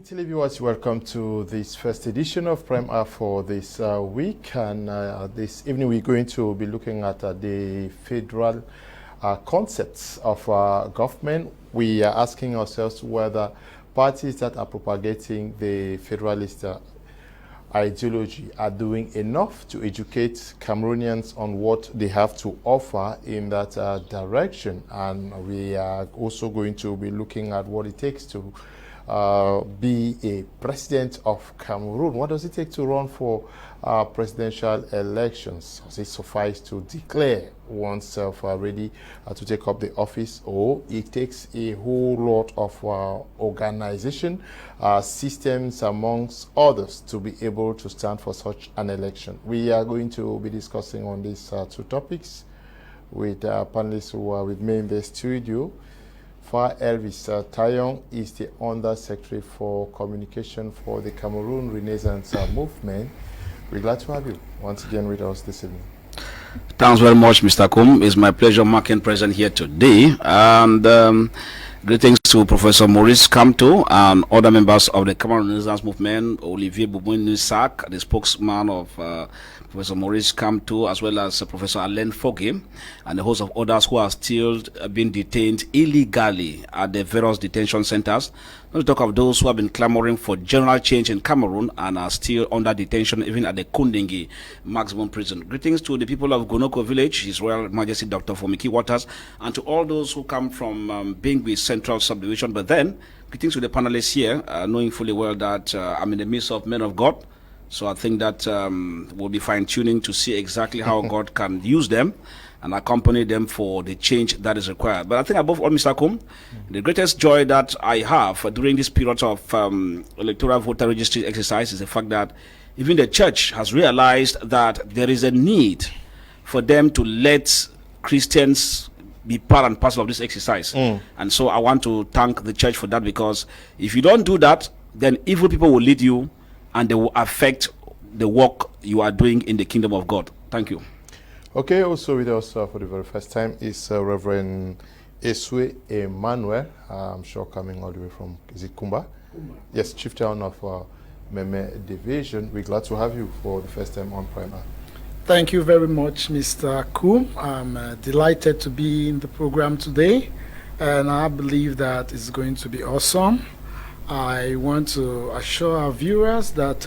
Televiewers, welcome to this first edition of Prime Hour for this week, and this evening we're going to be looking at the federal concepts of government. We are asking ourselves whether parties that are propagating the Federalist ideology are doing enough to educate Cameroonians on what they have to offer in that direction, and we are also going to be looking at what it takes to be a president of Cameroon. What does it take to run for presidential elections? Does it suffice to declare oneself ready to take up the office, or it takes a whole lot of organization, systems amongst others to be able to stand for such an election? We are going to be discussing on these two topics with panelists who are with me in the studio. Fah Elvis Tayong is the Under Secretary for Communication for the Cameroon Renaissance Movement. We're glad to have you once again with us this evening. Thanks very much, Mr. Kum. It's my pleasure marking present here today. And greetings to Professor Maurice Kamto and other members of the Cameroon Renaissance Movement, Olivier Boubouin-Nissak, the spokesman of Professor Maurice Kamto, as well as Professor Alain Fogge, and a host of others who are still being detained illegally at the various detention centers. Not to talk of those who have been clamoring for general change in Cameroon and are still under detention even at the Kundingi maximum prison. Greetings to the people of Gonoko village, His Royal Majesty Dr. Fomiki Waters, and to all those who come from Bingui Central Subdivision. But then, greetings to the panelists here, knowing fully well that I'm in the midst of men of God. So I think that we'll be fine-tuning to see exactly how God can use them and accompany them for the change that is required. But I think above all, Mr. Kum, the greatest joy that I have during this period of electoral voter registry exercise is the fact that even the church has realized that there is a need for them to let Christians be part and parcel of this exercise. And so I want to thank the church for that, because if you don't do that, then evil people will lead you and they will affect the work you are doing in the kingdom of God. Thank you. Okay, also with us for the very first time is Reverend Esoe Emmanuel. I'm sure coming all the way from, is it Kumba? Kumba. Yes, Chief Town of Meme Division. We're glad to have you for the first time on Prime Hour. Thank you very much, Mr. Kum. I'm delighted to be in the program today, and I believe that it's going to be awesome. I want to assure our viewers that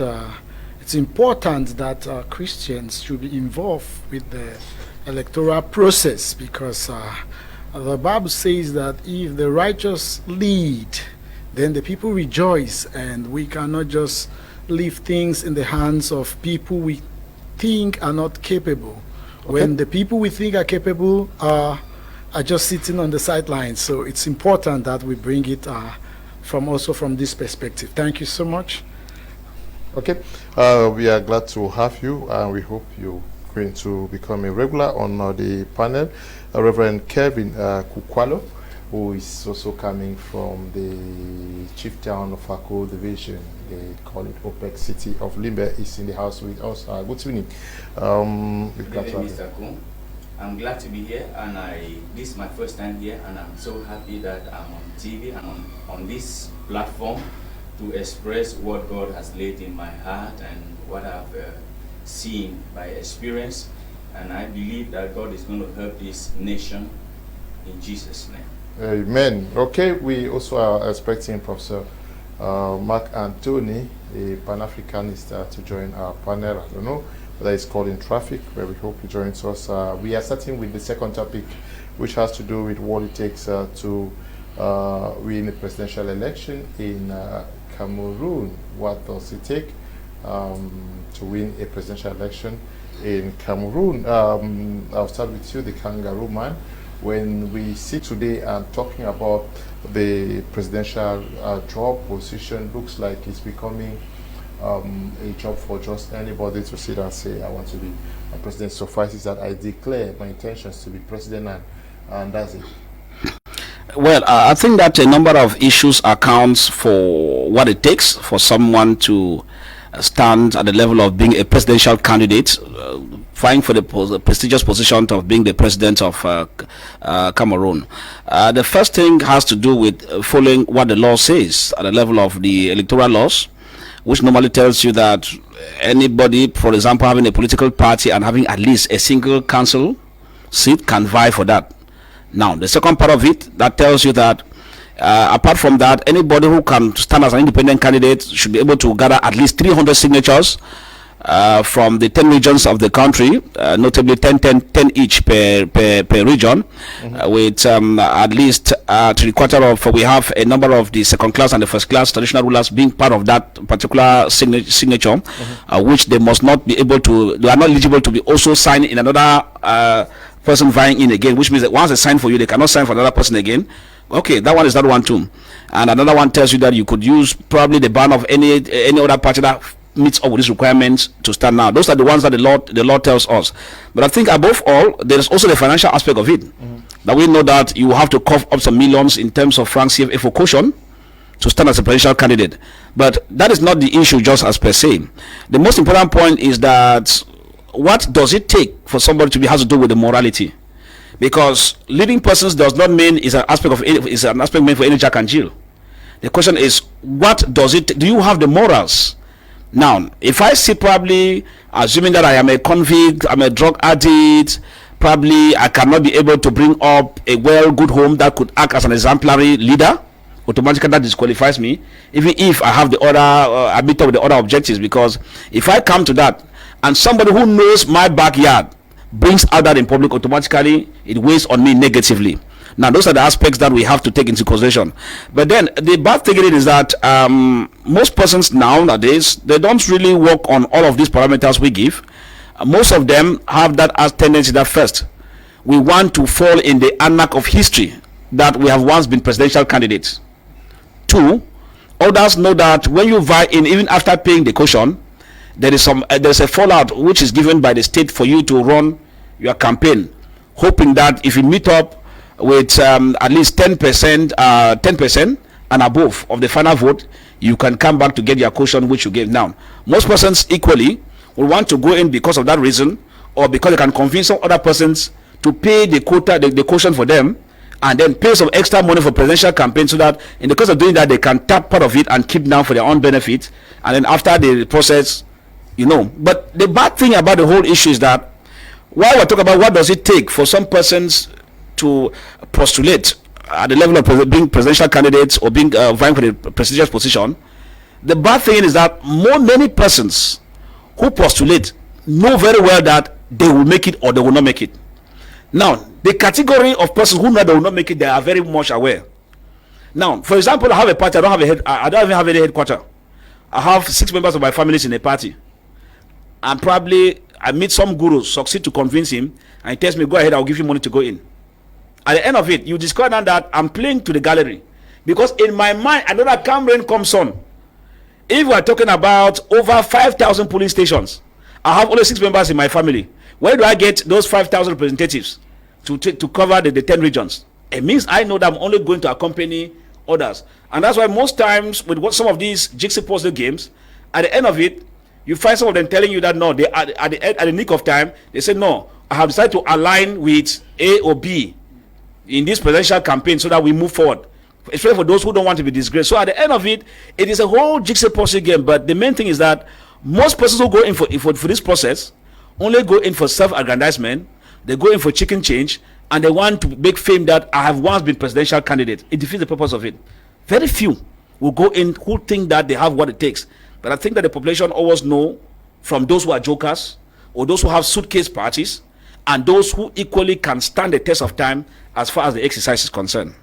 it's important that Christians should be involved with the electoral process, because the Bible says that if the righteous lead, then the people rejoice, and we cannot just leave things in the hands of people we think are not capable. Okay. When the people we think are capable are just sitting on the sidelines. So it's important that we bring it also from this perspective. Thank you so much. Okay, we are glad to have you, and we hope you're going to become a regular on the panel. Reverend KELVIN KUKWALOH, who is also coming from the Chief Town of Foursquare Division, they call it OPEC City of Limbe, is in the house with us. Good evening. Mr. Kum. I'm glad to be here, and this is my first time here, and I'm so happy that I'm on TV and on this platform to express what God has laid in my heart and what I've seen by experience. And I believe that God is going to help this nation in Jesus' name. Amen. Okay, we also are expecting Professor Mac Anthony, a Pan-Africanist, to join our panel. I don't know whether it's called in traffic, but we hope he joins us. We are starting with the second topic, which has to do with what it takes to win a presidential election in Cameroon. What does it take to win a presidential election in Cameroon? I'll start with you, the kangaroo man. When we sit today and talking about the presidential job position, looks like it's becoming a job for just anybody to sit and say, I want to be a president. Suffices that I declare my intentions to be president, and that's it. Well, I think that a number of issues accounts for what it takes for someone to stand at the level of being a presidential candidate. vying for the prestigious position of being the president of Cameroon. The first thing has to do with following what the law says at the level of the electoral laws, which normally tells you that anybody, for example, having a political party and having at least a single council seat can vie for that. Now, the second part of it, that tells you that apart from that, anybody who can stand as an independent candidate should be able to gather at least 300 signatures from the 10 regions of the country, notably 10 each per region, with at least 3/4 of, we have a number of the second class and the first class traditional rulers being part of that particular signature, which they must not be able to, they are not eligible to be also signed in another person vying in again, which means that once they sign for you, they cannot sign for another person again. Okay, that one is that one too. And another one tells you that you could use probably the ban of any other party that meets up with these requirements to stand now. Those are the ones that the law tells us. But I think above all, there is also the financial aspect of it. That we know that you have to cough up some millions in terms of franc CFA for caution to stand as a presidential candidate. But that is not the issue just as per se. The most important point is that what does it take for somebody to be has to do with the morality? Because leading persons does not mean is an aspect meant for any Jack and Jill. The question is, what does it? Do you have the morals? Now, if I see, probably assuming that I am a convict, I'm a drug addict, probably I cannot be able to bring up a good home that could act as an exemplary leader, automatically that disqualifies me, even if I have the other a bit of the other objectives. Because if I come to that and somebody who knows my backyard brings out that in public, automatically it weighs on me negatively. Now, those are the aspects that we have to take into consideration. But then the bad thing is that most persons nowadays, they don't really work on all of these parameters we give. Most of them have that as tendency that first, we want to fall in the anarch of history that we have once been presidential candidates. Two, others know that when you vie in, even after paying the caution, there's a fallout which is given by the state for you to run your campaign, hoping that if you meet up with at least 10% and above of the final vote, you can come back to get your caution which you gave. Now, most persons equally will want to go in because of that reason, or because they can convince some other persons to pay the quota, the caution for them, and then pay some extra money for presidential campaign, so that in the course of doing that, they can tap part of it and keep down for their own benefit. And then after the process, you know. But the bad thing about the whole issue is that while we're talking about what does it take for some persons to postulate at the level of being presidential candidates or being vying for the prestigious position, the bad thing is that many persons who postulate know very well that they will make it or they will not make it. Now, the category of persons who know they will not make it, they are very much aware. Now, for example, I have a party. I don't even have any headquarters. I have 6 members of my family in a party, and probably I meet some guru, succeed to convince him, and he tells me, go ahead, I'll give you money to go in. At the end of it, you discover that I'm playing to the gallery, because in my mind, I know that Cameroon comes on. If we are talking about over 5,000 polling stations, I have only 6 members in my family. Where do I get those 5,000 representatives to cover the 10 regions? It means I know that I'm only going to accompany others. And that's why most times with some of these jigsaw puzzle games, at the end of it, you find some of them telling you that no, they at the nick of time, they say, no, I have decided to align with A or B in this presidential campaign so that we move forward, especially for those who don't want to be disgraced. So at the end of it, it is a whole jigsaw puzzle game. But the main thing is that most persons who go in for this process only go in for self-aggrandizement. They go in for chicken change, and they want to make fame that I have once been presidential candidate. It defeats the purpose of it. Very few will go in who think that they have what it takes. But I think that the population always know, from those who are jokers or those who have suitcase parties, and those who equally can stand the test of time as far as the exercise is concerned.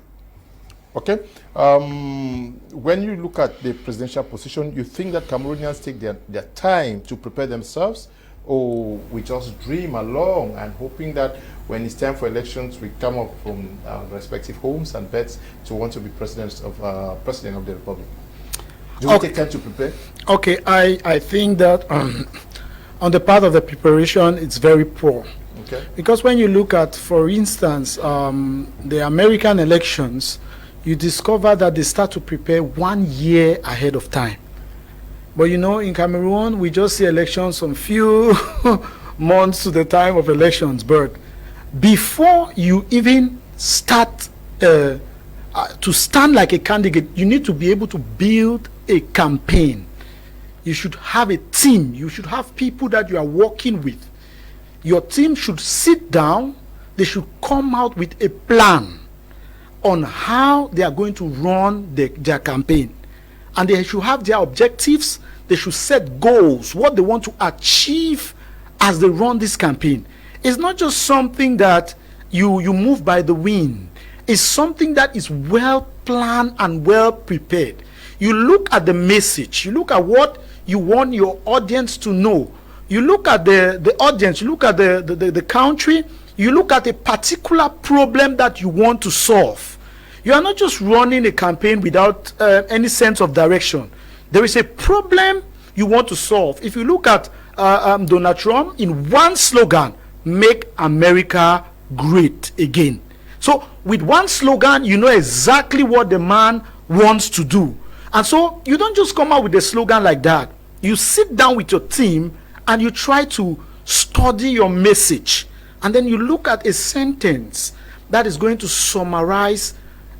Okay. When you look at the presidential position, you think that Cameroonians take their time to prepare themselves, or we just dream along and hoping that when it's time for elections, we come up from respective homes and beds to want to be president of the republic? Do we take time to prepare? Okay, I think that on the part of the preparation, it's very poor. Okay. Because when you look at, for instance, the American elections, you discover that they start to prepare 1 year ahead of time. But you know, in Cameroon, we just see elections some few months to the time of elections. But before you even start to stand like a candidate, you need to be able to build a campaign. You should have a team. You should have people that you are working with. Your team should sit down. They should come out with a plan on how they are going to run their campaign. And they should have their objectives. They should set goals, what they want to achieve as they run this campaign. It's not just something that you move by the wind. It's something that is well planned and well prepared. You look at the message. You look at what you want your audience to know. You look at the audience. You look at the country. You look at a particular problem that you want to solve. You are not just running a campaign without any sense of direction. There is a problem you want to solve. If you look at Donald Trump, in one slogan, make America great again. So with one slogan, you know exactly what the man wants to do. And so you don't just come out with a slogan like that. You sit down with your team and you try to study your message. And then you look at a sentence that is going to summarize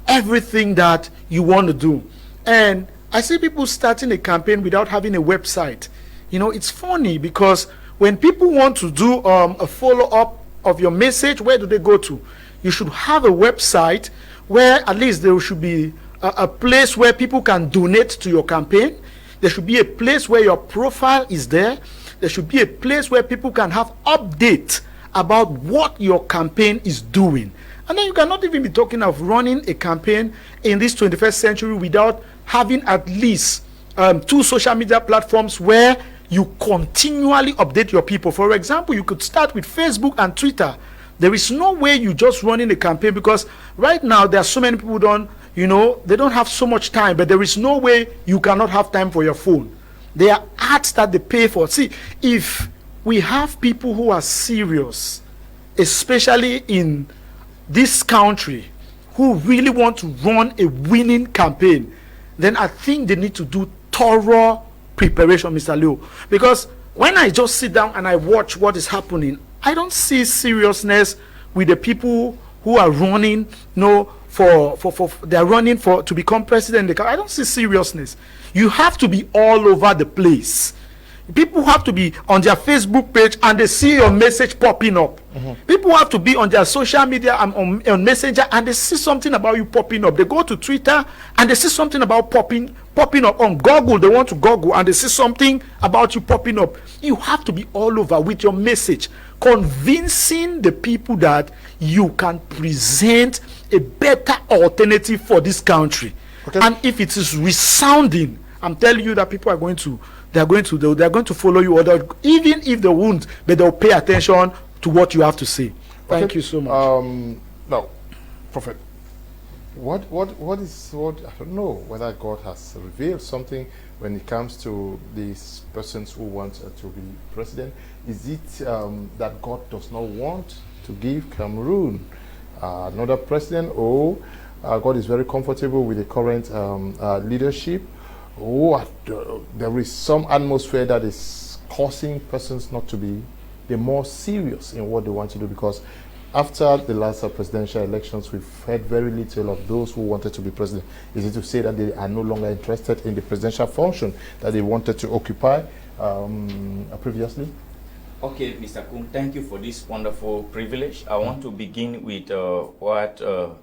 everything that you want to do. And I see people starting a campaign without having a website. You know, it's funny because when people want to do a follow-up of your message, where do they go to? You should have a website where at least there should be a place where people can donate to your campaign. There should be a place where your profile is there. There should be a place where people can have updates about what your campaign is doing. And then you cannot even be talking of running a campaign in this 21st century without having at least 2 social media platforms where you continually update your people. For example, you could start with Facebook and Twitter. There is no way you just running a campaign, because right now there are so many people they don't have so much time, but there is no way you cannot have time for your phone. There are ads that they pay for. See, if we have people who are serious, especially in this country, who really want to run a winning campaign, then I think they need to do thorough preparation, Mr. Leo. Because when I just sit down and I watch what is happening, I don't see seriousness with the people who are running, they are running to become president. I don't see seriousness. You have to be all over the place. People have to be on their Facebook page and they see your message popping up. People have to be on their social media and on Messenger and they see something about you popping up. They go to Twitter and they see something about popping up. On Google, they want to Google and they see something about you popping up. You have to be all over with your message, convincing the people that you can present a better alternative for this country. Okay. And if it is resounding, I'm telling you that people are going to follow you, even if they won't, but they'll pay attention to what you have to say. Thank you so much. Now, Prophet, what I don't know whether God has revealed something when it comes to these persons who want to be president. Is it that God does not want to give Cameroon another president, or God is very comfortable with the current leadership? There is some atmosphere that is causing persons not to be more serious in what they want to do? Because after the last presidential elections, we've heard very little of those who wanted to be president. Is it to say that they are no longer interested in the presidential function that they wanted to occupy previously? Okay, Mr. Kum, thank you for this wonderful privilege. I want to begin with what the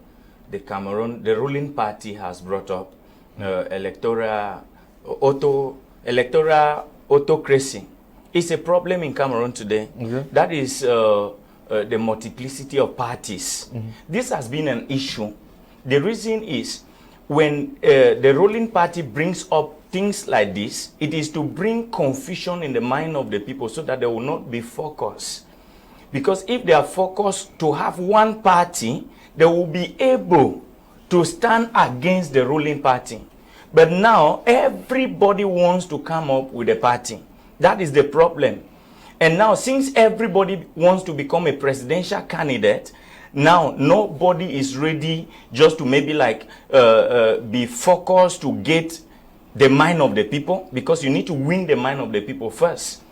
ruling party has brought up. Electoral autocracy is a problem in Cameroon today. That is the multiplicity of parties. This has been an issue. The reason is when the ruling party brings up things like this, it is to bring confusion in the mind of the people so that they will not be focused. Because if they are focused to have one party, they will be able to stand against the ruling party. But now everybody wants to come up with a party. That is the problem. And now since everybody wants to become a presidential candidate, now nobody is ready just to maybe be focused to get the mind of the people, because you need to win the mind of the people first.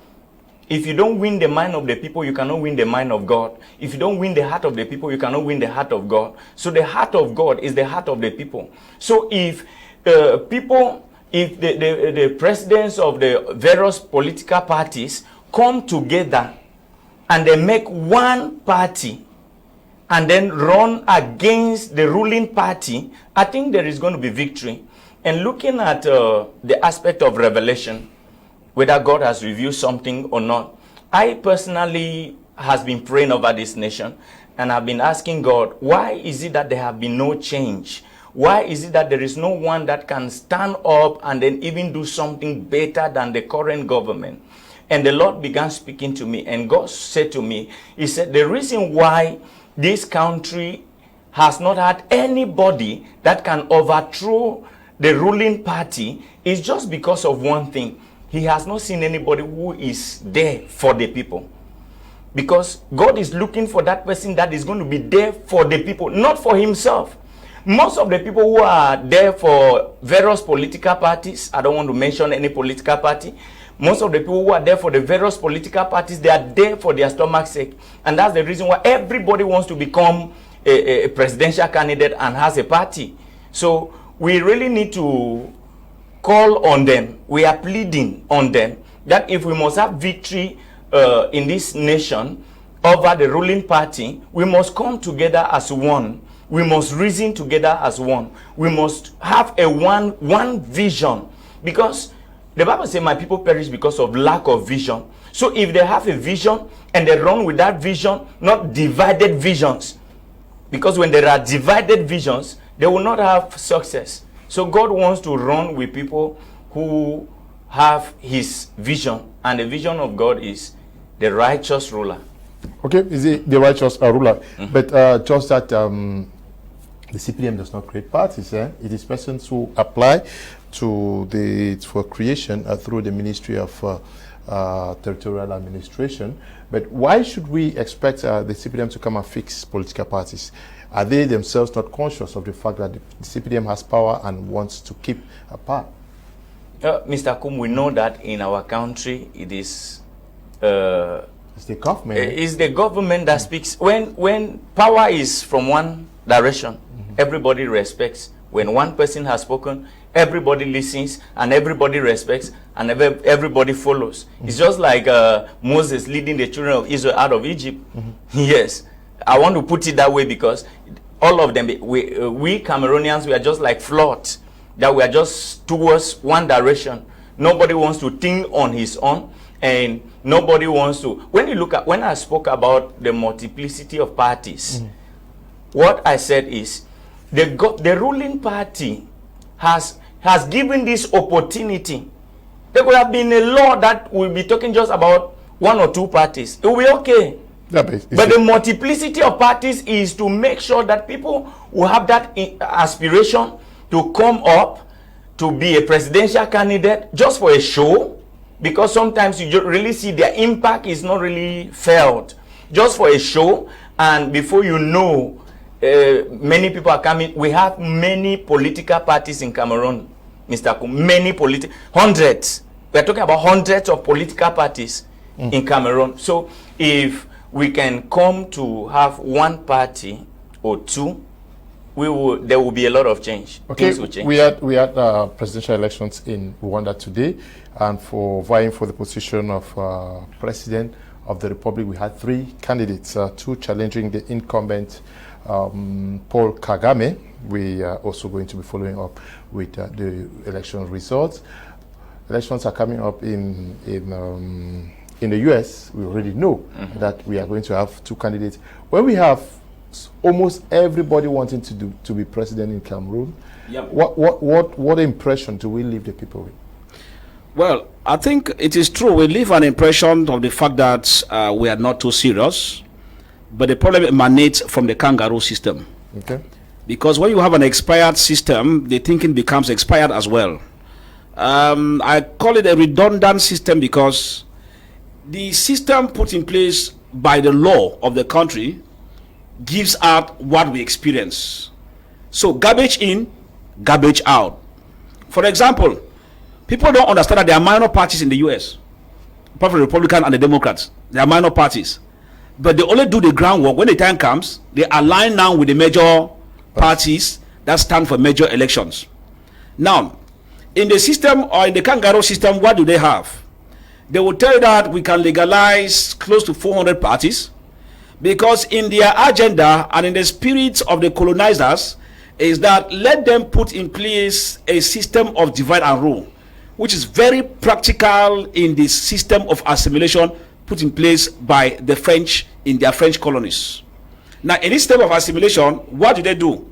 If you don't win the mind of the people, you cannot win the mind of God. If you don't win the heart of the people, you cannot win the heart of God. So the heart of God is the heart of the people. So if if the presidents of the various political parties come together and they make one party and then run against the ruling party, I think there is going to be victory. And looking at the aspect of revelation, whether God has revealed something or not, I personally has been praying over this nation, and I've been asking God, why is it that there have been no change? Why is it that there is no one that can stand up and then even do something better than the current government? And the Lord began speaking to me, and God said to me, he said, the reason why this country has not had anybody that can overthrow the ruling party is just because of one thing. He has not seen anybody who is there for the people. Because God is looking for that person that is going to be there for the people, not for himself. Most of the people who are there for various political parties, I don't want to mention any political party, most of the people who are there for the various political parties, they are there for their stomach's sake. And that's the reason why everybody wants to become a presidential candidate and has a party. So we really need to call on them. We are pleading on them that if we must have victory in this nation over the ruling party, we must come together as one. We must reason together as one. We must have a one vision, because the Bible says my people perish because of lack of vision. So if they have a vision and they run with that vision, not divided visions, because when there are divided visions, they will not have success. So God wants to run with people who have his vision, and the vision of God is the righteous ruler. Okay, is it the righteous ruler? But just that the CPDM does not create parties. It is persons who apply for creation through the Ministry of Territorial Administration. But why should we expect the CPDM to come and fix political parties? Are they themselves not conscious of the fact that the CPDM has power and wants to keep apart? Mr. Kum, we know that in our country it is it's the government. It's the government that speaks. When power is from one direction, everybody respects. When one person has spoken, everybody listens and everybody respects and everybody follows. It's just like Moses leading the children of Israel out of Egypt. Yes, I want to put it that way because all of them, we Cameroonians, we are just like float, that we are just towards one direction. Nobody wants to think on his own, and nobody wants to. When you look at, when I spoke about the multiplicity of parties, what I said is the ruling party has given this opportunity. There could have been a law that will be talking just about one or two parties. It will be okay. Yeah, but the multiplicity of parties is to make sure that people will have that aspiration to come up to be a presidential candidate just for a show, because sometimes you just really see their impact is not really felt, just for a show, and before you know, many people are coming. We have many political parties in Cameroon, Mr. Kum, hundreds. We are talking about hundreds of political parties in Cameroon. So if we can come to have one party or two, there will be a lot of change. Okay, things will change. We had presidential elections in Rwanda today, and for vying for the position of president of the republic, we had 3 candidates, 2 challenging the incumbent Paul Kagame. We are also going to be following up with the election results. Elections are coming up in the US. We already know that we are going to have 2 candidates. When we have almost everybody wanting to be president in Cameroon, what impression do we leave the people with? Well, I think it is true. We leave an impression of the fact that we are not too serious, but the problem emanates from the kangaroo system. Okay. Because when you have an expired system, the thinking becomes expired as well. I call it a redundant system because the system put in place by the law of the country gives out what we experience. So garbage in, garbage out. For example, people don't understand that there are minor parties in the US. apart from the Republican and the Democrats. They are minor parties. But they only do the groundwork. When the time comes, they align now with the major parties that stand for major elections. Now, in the system, or in the kangaroo system, what do they have? They will tell you that we can legalize close to 400 parties, because in their agenda and in the spirit of the colonizers is that let them put in place a system of divide and rule, which is very practical in the system of assimilation put in place by the French in their French colonies. Now, in this system of assimilation, what do they do?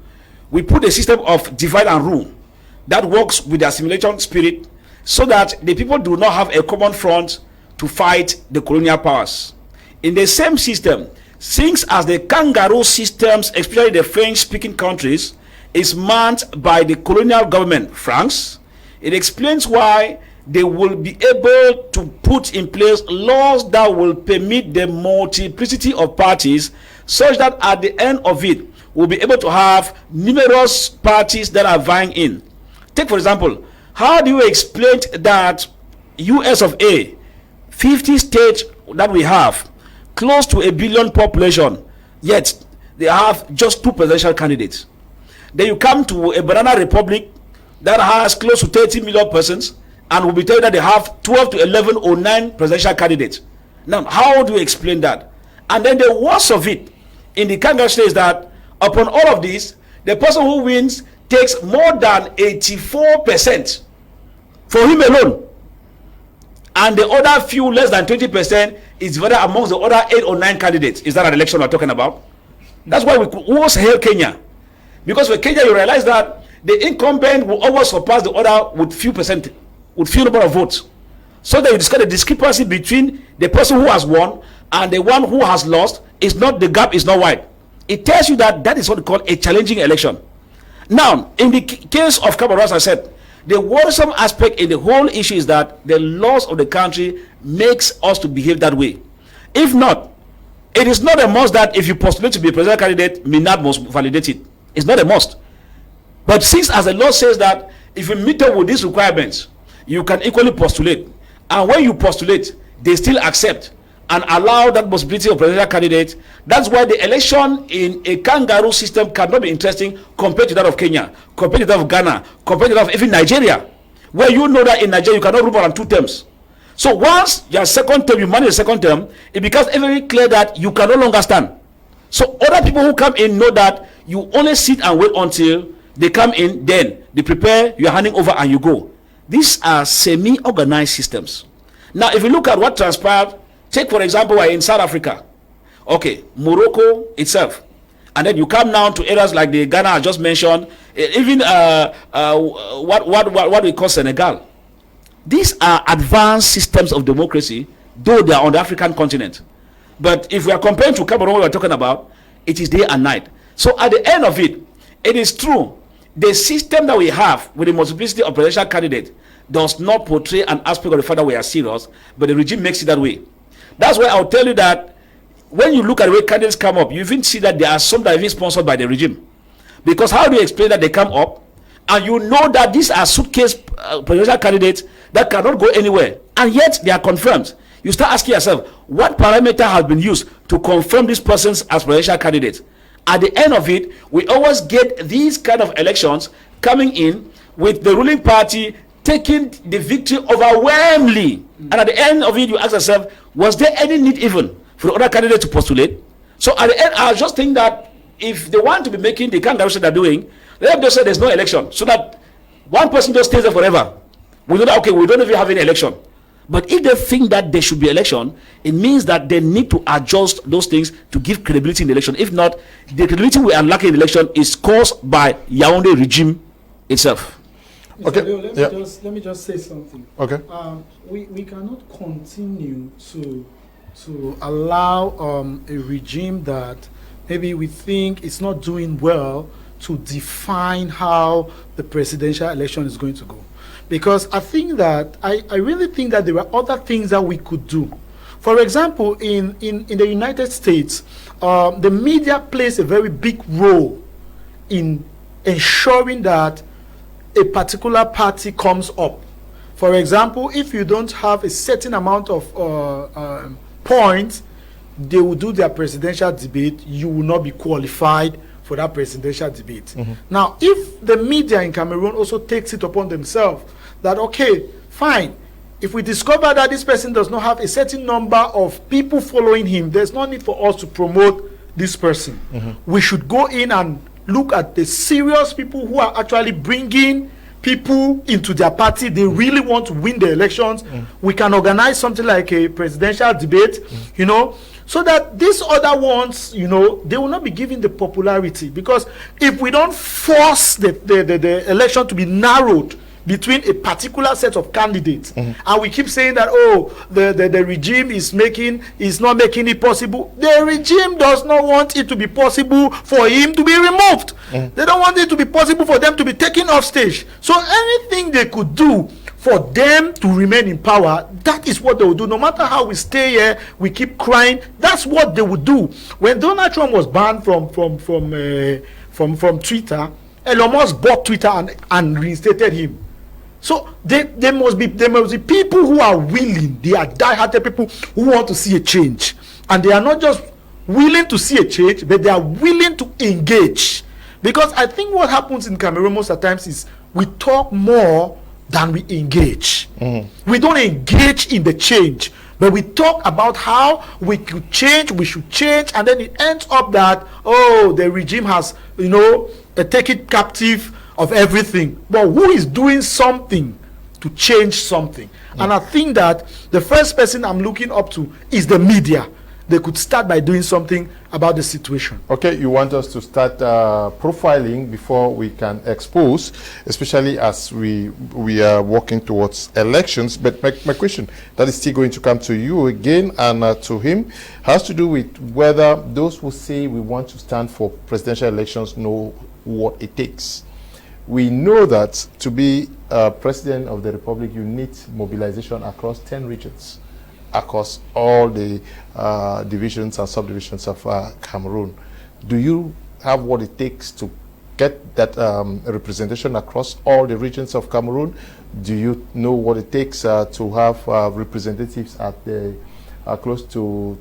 We put a system of divide and rule that works with the assimilation spirit, so that the people do not have a common front to fight the colonial powers. In the same system, since as the kangaroo systems, especially the French-speaking countries, is manned by the colonial government, France, it explains why they will be able to put in place laws that will permit the multiplicity of parties, such that at the end of it, we'll be able to have numerous parties that are vying in. Take, for example, how do you explain that US of A, 50 states that we have, close to 1 billion population, yet they have just 2 presidential candidates? Then you come to a banana republic that has close to 30 million persons, and will be told that they have 12 to 11 or 9 presidential candidates. Now, how do you explain that? And then the worst of it in the kangaroo state is that upon all of this, the person who wins takes more than 84% for him alone, and the other few less than 20% is divided amongst the other 8 or 9 candidates. Is that an election we're talking about? That's why we always hail Kenya, because with Kenya you realize that the incumbent will always surpass the other with few number of votes, so that you discover the discrepancy between the person who has won and the one who has lost is not, the gap is not wide. It tells you that that is what we call a challenging election. Now, in the case of Cameroon, as I said, the worrisome aspect in the whole issue is that the laws of the country makes us to behave that way. If not, it is not a must that if you postulate to be a presidential candidate, Minad must validate it. It's not a must. But since as the law says that if you meet up with these requirements, you can equally postulate, and when you postulate, they still accept and allow that possibility of presidential candidate. That's why the election in a kangaroo system cannot be interesting compared to that of Kenya, compared to that of Ghana, compared to that of even Nigeria, where you know that in Nigeria you cannot rule more than 2 terms. So once your second term, you manage the second term, it becomes very clear that you can no longer stand. So other people who come in know that you only sit and wait until they come in, then they prepare, you're handing over and you go. These are semi-organized systems. Now, if you look at what transpired, take for example, we're in South Africa, okay, Morocco itself, and then you come now to areas like the Ghana I just mentioned, even what we call Senegal. These are advanced systems of democracy, though they are on the African continent. But if we are comparing to Cameroon, what we're talking about, it is day and night. So at the end of it, it is true, the system that we have with the multiplicity of presidential candidates does not portray an aspect of the fact that we are serious, but the regime makes it that way. That's why I'll tell you that when you look at the way candidates come up, you even see that there are some that are even sponsored by the regime. Because how do you explain that they come up and you know that these are suitcase presidential candidates that cannot go anywhere, and yet they are confirmed? You start asking yourself, what parameter has been used to confirm these persons as presidential candidates? At the end of it, we always get these kind of elections coming in with the ruling party taking the victory overwhelmingly. And at the end of it, you ask yourself, was there any need even for the other candidate to postulate? So at the end, I just think that if they want to be making the kind of direction they're doing, let them just say there's no election, so that one person just stays there forever. We know that, okay, we don't even have any election. But if they think that there should be election, it means that they need to adjust those things to give credibility in the election. If not, the credibility we are lacking in the election is caused by Yaoundé regime itself. Okay. Leo, let me just say something. Okay. We cannot continue to allow a regime that maybe we think is not doing well to define how the presidential election is going to go. Because I think that, I really think that there are other things that we could do. For example, in the United States, the media plays a very big role in ensuring that a particular party comes up. For example, if you don't have a certain amount of points, they will do their presidential debate. You will not be qualified for that presidential debate. Now, if the media in Cameroon also takes it upon themselves that, okay, fine, if we discover that this person does not have a certain number of people following him, there's no need for us to promote this person. We should go in and look at the serious people who are actually bringing people into their party. They really want to win the elections. We can organize something like a presidential debate, you know, so that these other ones, you know, they will not be given the popularity. Because if we don't force the election to be narrowed between a particular set of candidates, and we keep saying that, oh, the regime is not making it possible. The regime does not want it to be possible for him to be removed. They don't want it to be possible for them to be taken off stage. So anything they could do for them to remain in power, that is what they will do. No matter how we stay here, we keep crying, that's what they would do. When Donald Trump was banned from Twitter, Elon Musk bought Twitter and reinstated him. So there must be people who are willing. They are die-hearted people who want to see a change, and they are not just willing to see a change, but they are willing to engage. Because I think what happens in Cameroon most of the times is we talk more than we engage. We don't engage in the change, but we talk about how we could change, we should change, and then it ends up that, oh, the regime has, you know, taken captive of everything. But who is doing something to change something? And I think that the first person I'm looking up to is the media. They could start by doing something about the situation. Okay, you want us to start profiling before we can expose, especially as we are working towards elections. But my question that is still going to come to you again and to him has to do with whether those who say we want to stand for presidential elections know what it takes. We know that to be president of the republic, you need mobilization across 10 regions, across all the divisions and subdivisions of Cameroon. Do you have what it takes to get that representation across all the regions of Cameroon? Do you know what it takes to have representatives at the close to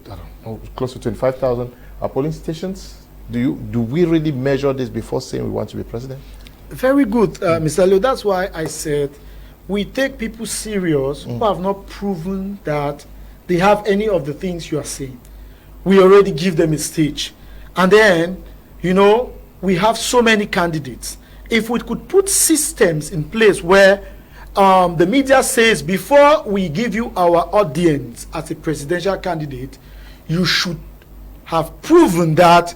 25,000 polling stations? Do we really measure this before saying we want to be president? Very good, Mr. Leo. That's why I said we take people serious who have not proven that they have any of the things you are saying. We already give them a stage. And then, you know, we have so many candidates. If we could put systems in place where the media says, before we give you our audience as a presidential candidate, you should have proven that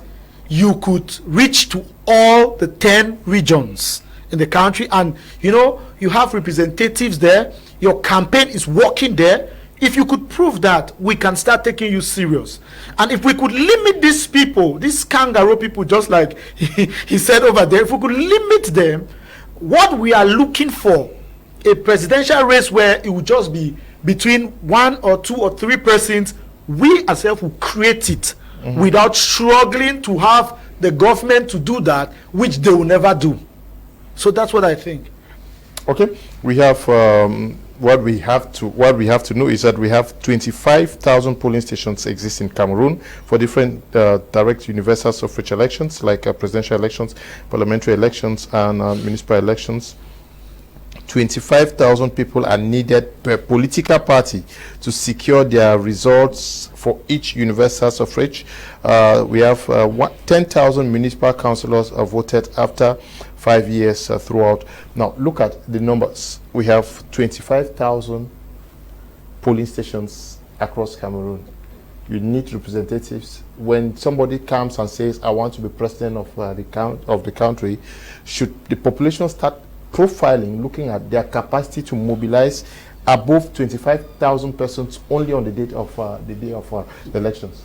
you could reach to all the 10 regions in the country, and you know, you have representatives there, your campaign is working there. If you could prove that, we can start taking you serious. And if we could limit these people, these kangaroo people, just like he said over there, if we could limit them, what we are looking for, a presidential race where it would just be between 1 or 2 or 3 persons, we ourselves will create it without struggling to have the government to do that, which they will never do. So that's what I think. Okay, we have what we have to know is that we have 25,000 polling stations exist in Cameroon for different direct universal suffrage elections, like presidential elections, parliamentary elections, and municipal elections. 25,000 people are needed per political party to secure their results for each universal suffrage. We have 10,000 municipal councillors voted after 5 years throughout. Now, look at the numbers. We have 25,000 polling stations across Cameroon. You need representatives. When somebody comes and says, I want to be president of the country, should the population start profiling, looking at their capacity to mobilize above 25,000 persons only on the day of the elections?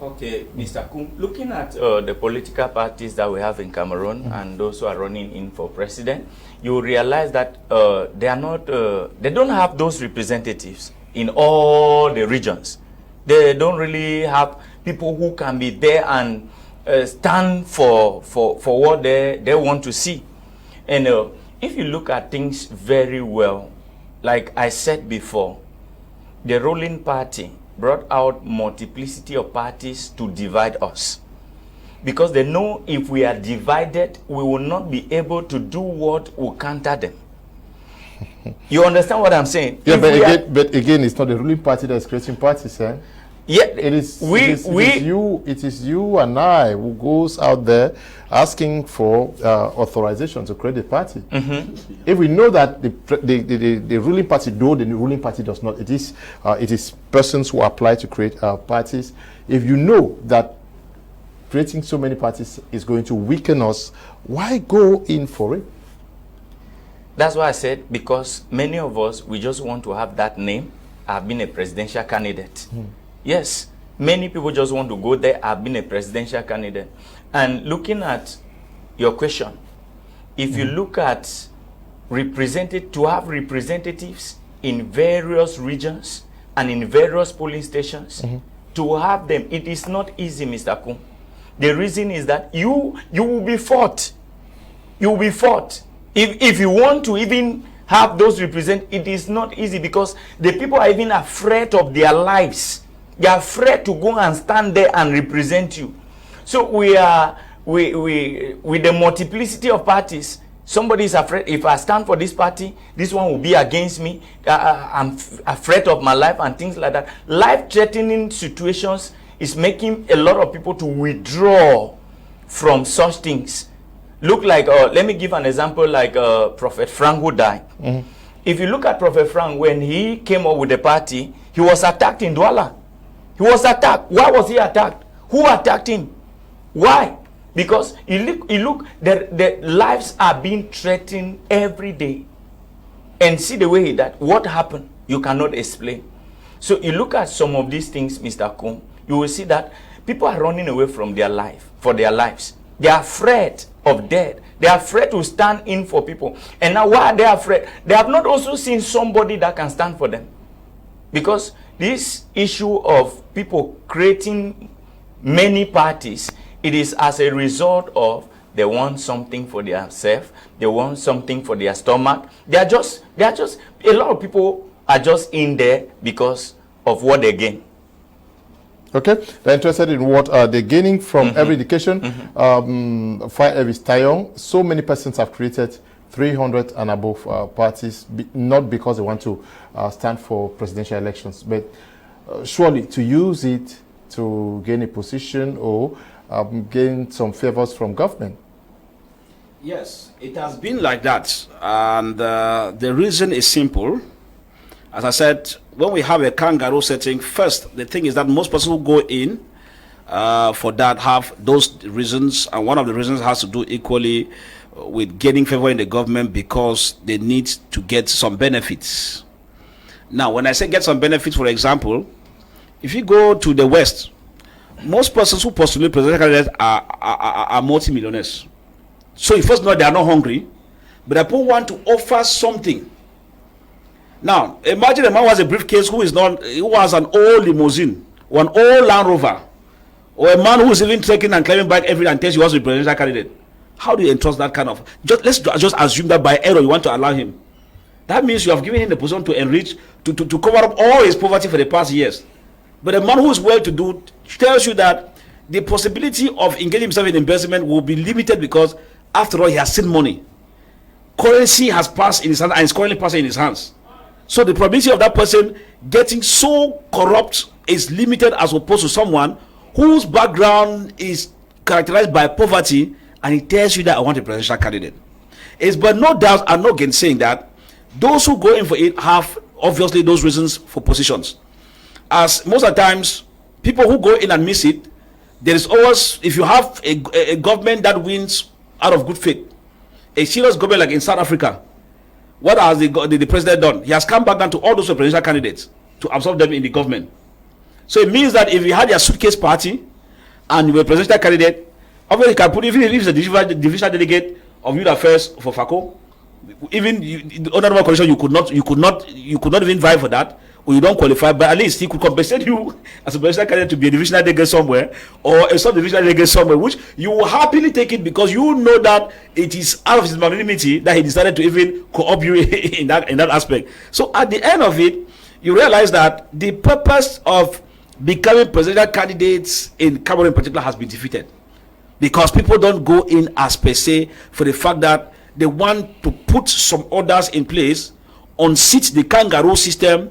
Okay, Mr. Kum, looking at the political parties that we have in Cameroon and those who are running in for president, you realize that they don't have those representatives in all the regions. They don't really have people who can be there and stand for what they want to see. And if you look at things very well, like I said before, the ruling party brought out multiplicity of parties to divide us. Because they know if we are divided, we will not be able to do what will counter them. You understand what I'm saying? Yeah, but again, it's not the ruling party that's creating parties, eh? Yeah, it is you and I who goes out there asking for authorization to create a party. If we know that the ruling party, though the ruling party does not, it is persons who apply to create parties. If you know that creating so many parties is going to weaken us, why go in for it? That's why I said, because many of us, we just want to have that name. I've been a presidential candidate. Yes, many people just want to go there. I've been a presidential candidate. And looking at your question, if you look at to have representatives in various regions and in various polling stations, to have them, it is not easy, Mr. Kum. The reason is that you will be fought. You will be fought. If you want to even have those represent, it is not easy because the people are even afraid of their lives. They are afraid to go and stand there and represent you. So with the multiplicity of parties, somebody is afraid, if I stand for this party, this one will be against me. I'm afraid of my life and things like that. Life-threatening situations is making a lot of people to withdraw from such things. Look like, let me give an example like Prophet Frank who died. If you look at Prophet Frank, when he came up with the party, he was attacked in Douala. He was attacked. Why was he attacked? Who attacked him? Why? Because the lives are being threatened every day. And see the way he died. What happened? You cannot explain. So you look at some of these things, Mr. Kum, you will see that people are running away from their life, for their lives. They are afraid of death. They are afraid to stand in for people. And now why are they afraid? They have not also seen somebody that can stand for them. Because this issue of people creating many parties, it is as a result of they want something for themselves, they want something for their stomach. They are just a lot of people are just in there because of what they gain. Okay, they're interested in what they're gaining from every education. Fah Elvis Tayong, so many persons have created 300 and above parties, not because they want to stand for presidential elections, but surely to use it to gain a position or gain some favors from government. Yes, it has been like that, and the reason is simple. As I said, when we have a kangaroo setting, first, the thing is that most persons who go in for that have those reasons, and one of the reasons has to do equally with getting favor in the government because they need to get some benefits. Now, when I say get some benefits, for example, if you go to the West, most persons who postulate presidential candidates are multi-millionaires. So you first know they are not hungry, but people want to offer something. Now, imagine a man who has a briefcase who has an old limousine or an old Land Rover, or a man who is even trekking and climbing back every day and tells you he was a presidential candidate. How do you entrust that kind of? Let's just assume that by error you want to allow him. That means you have given him the position to enrich, to cover up all his poverty for the past years. But a man who is well-to-do tells you that the possibility of engaging himself in investment will be limited because, after all, he has seen money. Currency has passed in his hands and is currently passing in his hands. So the probability of that person getting so corrupt is limited as opposed to someone whose background is characterized by poverty, and he tells you that I want a presidential candidate. It's but no doubt and no gain saying that those who go in for it have obviously those reasons for positions. As most of the times, people who go in and miss it, there is always, if you have a government that wins out of good faith, a serious government like in South Africa, what has the president done? He has come back down to all those presidential candidates to absorb them in the government. So it means that if you had your suitcase party and you were a presidential candidate, obviously you can put, even if it's a divisional delegate of youth affairs for FACO, even the other condition you could not even vie for that. or you don't qualify, but at least he could compensate you as a presidential candidate to be a divisional delegate somewhere or a sub-divisional delegate somewhere, which you will happily take it because you know that it is out of his magnanimity that he decided to even co-opt you in that aspect. So at the end of it, you realize that the purpose of becoming presidential candidates in Cameroon in particular has been defeated, because people don't go in as per se for the fact that they want to put some orders in place, unseat the kangaroo system,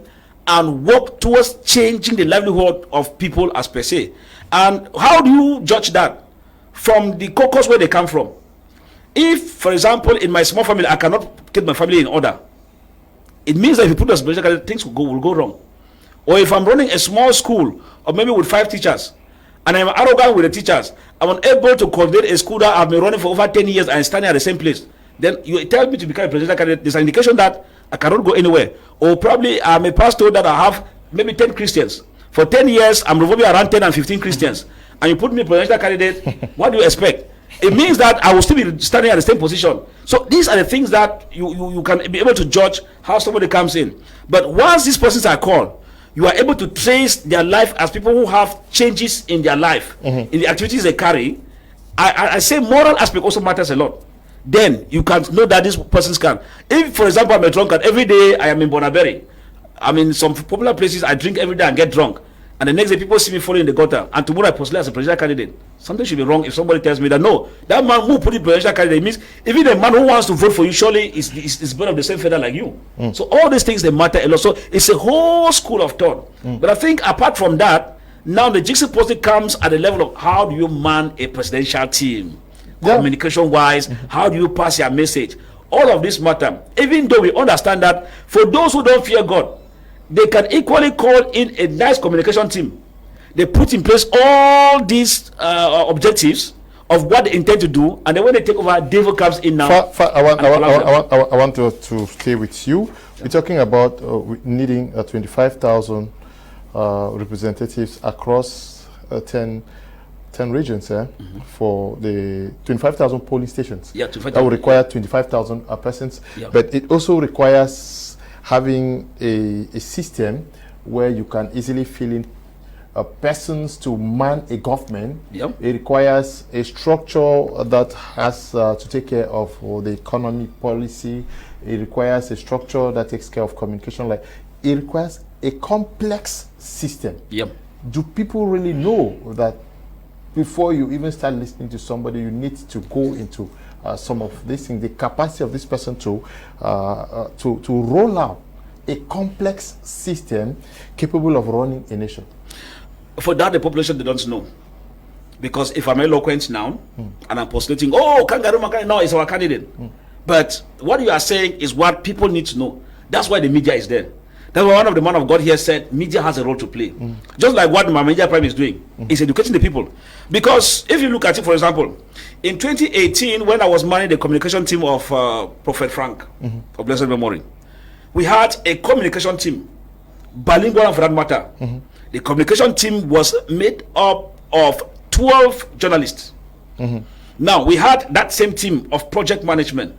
and work towards changing the livelihood of people as per se. And how do you judge that? From the caucus where they come from. If, for example, in my small family, I cannot get my family in order, it means that if you put us presidential, things will go wrong. Or if I'm running a small school, or maybe with 5 teachers, and I'm arrogant with the teachers, I'm unable to coordinate a school that I've been running for over 10 years and standing at the same place, then you tell me to become a presidential candidate, there's an indication that I cannot go anywhere. Or probably I'm a pastor that I have maybe 10 Christians. For 10 years, I'm revolving around 10 and 15 Christians. And you put me presidential candidate, what do you expect? It means that I will still be standing at the same position. So these are the things that you can be able to judge how somebody comes in. But once these persons are called, you are able to trace their life as people who have changes in their life, in the activities they carry. I say moral aspect also matters a lot. Then you can know that these persons can. If, for example, I'm a drunkard, every day I am in Bonaberry, I'm in some popular places, I drink every day and get drunk. And the next day people see me falling in the gutter. And tomorrow I postulate as a presidential candidate. Something should be wrong if somebody tells me that no, that man who put it presidential candidate means even a man who wants to vote for you surely is born of the same feather like you. So all these things, they matter a lot. So it's a whole school of thought. But I think apart from that, now the jigsaw puzzle comes at the level of how do you man a presidential team? Communication wise, how do you pass your message? All of this matter. Even though we understand that for those who don't fear God, they can equally call in a nice communication team. They put in place all these objectives of what they intend to do, and then when they take over, devil comes in now. I want to stay with you. We're talking about needing 25,000 representatives across 10 regions for the 25,000 polling stations. Yeah, 25,000. That would require 25,000 persons. Yeah. But it also requires having a system where you can easily fill in persons to man a government. Yep. It requires a structure that has to take care of the economy policy. It requires a structure that takes care of communication. Like, it requires a complex system. Yep. Do people really know that before you even start listening to somebody, you need to go into some of these things, the capacity of this person to roll out a complex system capable of running a nation? For that, the population, they don't know. Because if I'm eloquent now, and I'm postulating, oh, Kangaroo now is our candidate. But what you are saying is what people need to know. That's why the media is there. That's why one of the man of God here said, media has a role to play. Just like what my media prime is doing, is educating the people. Because if you look at it, for example, in 2018, when I was managing the communication team of Prophet Frank, of blessed memory, we had a communication team, bilingual for that matter. The communication team was made up of 12 journalists. Now, we had that same team of project management.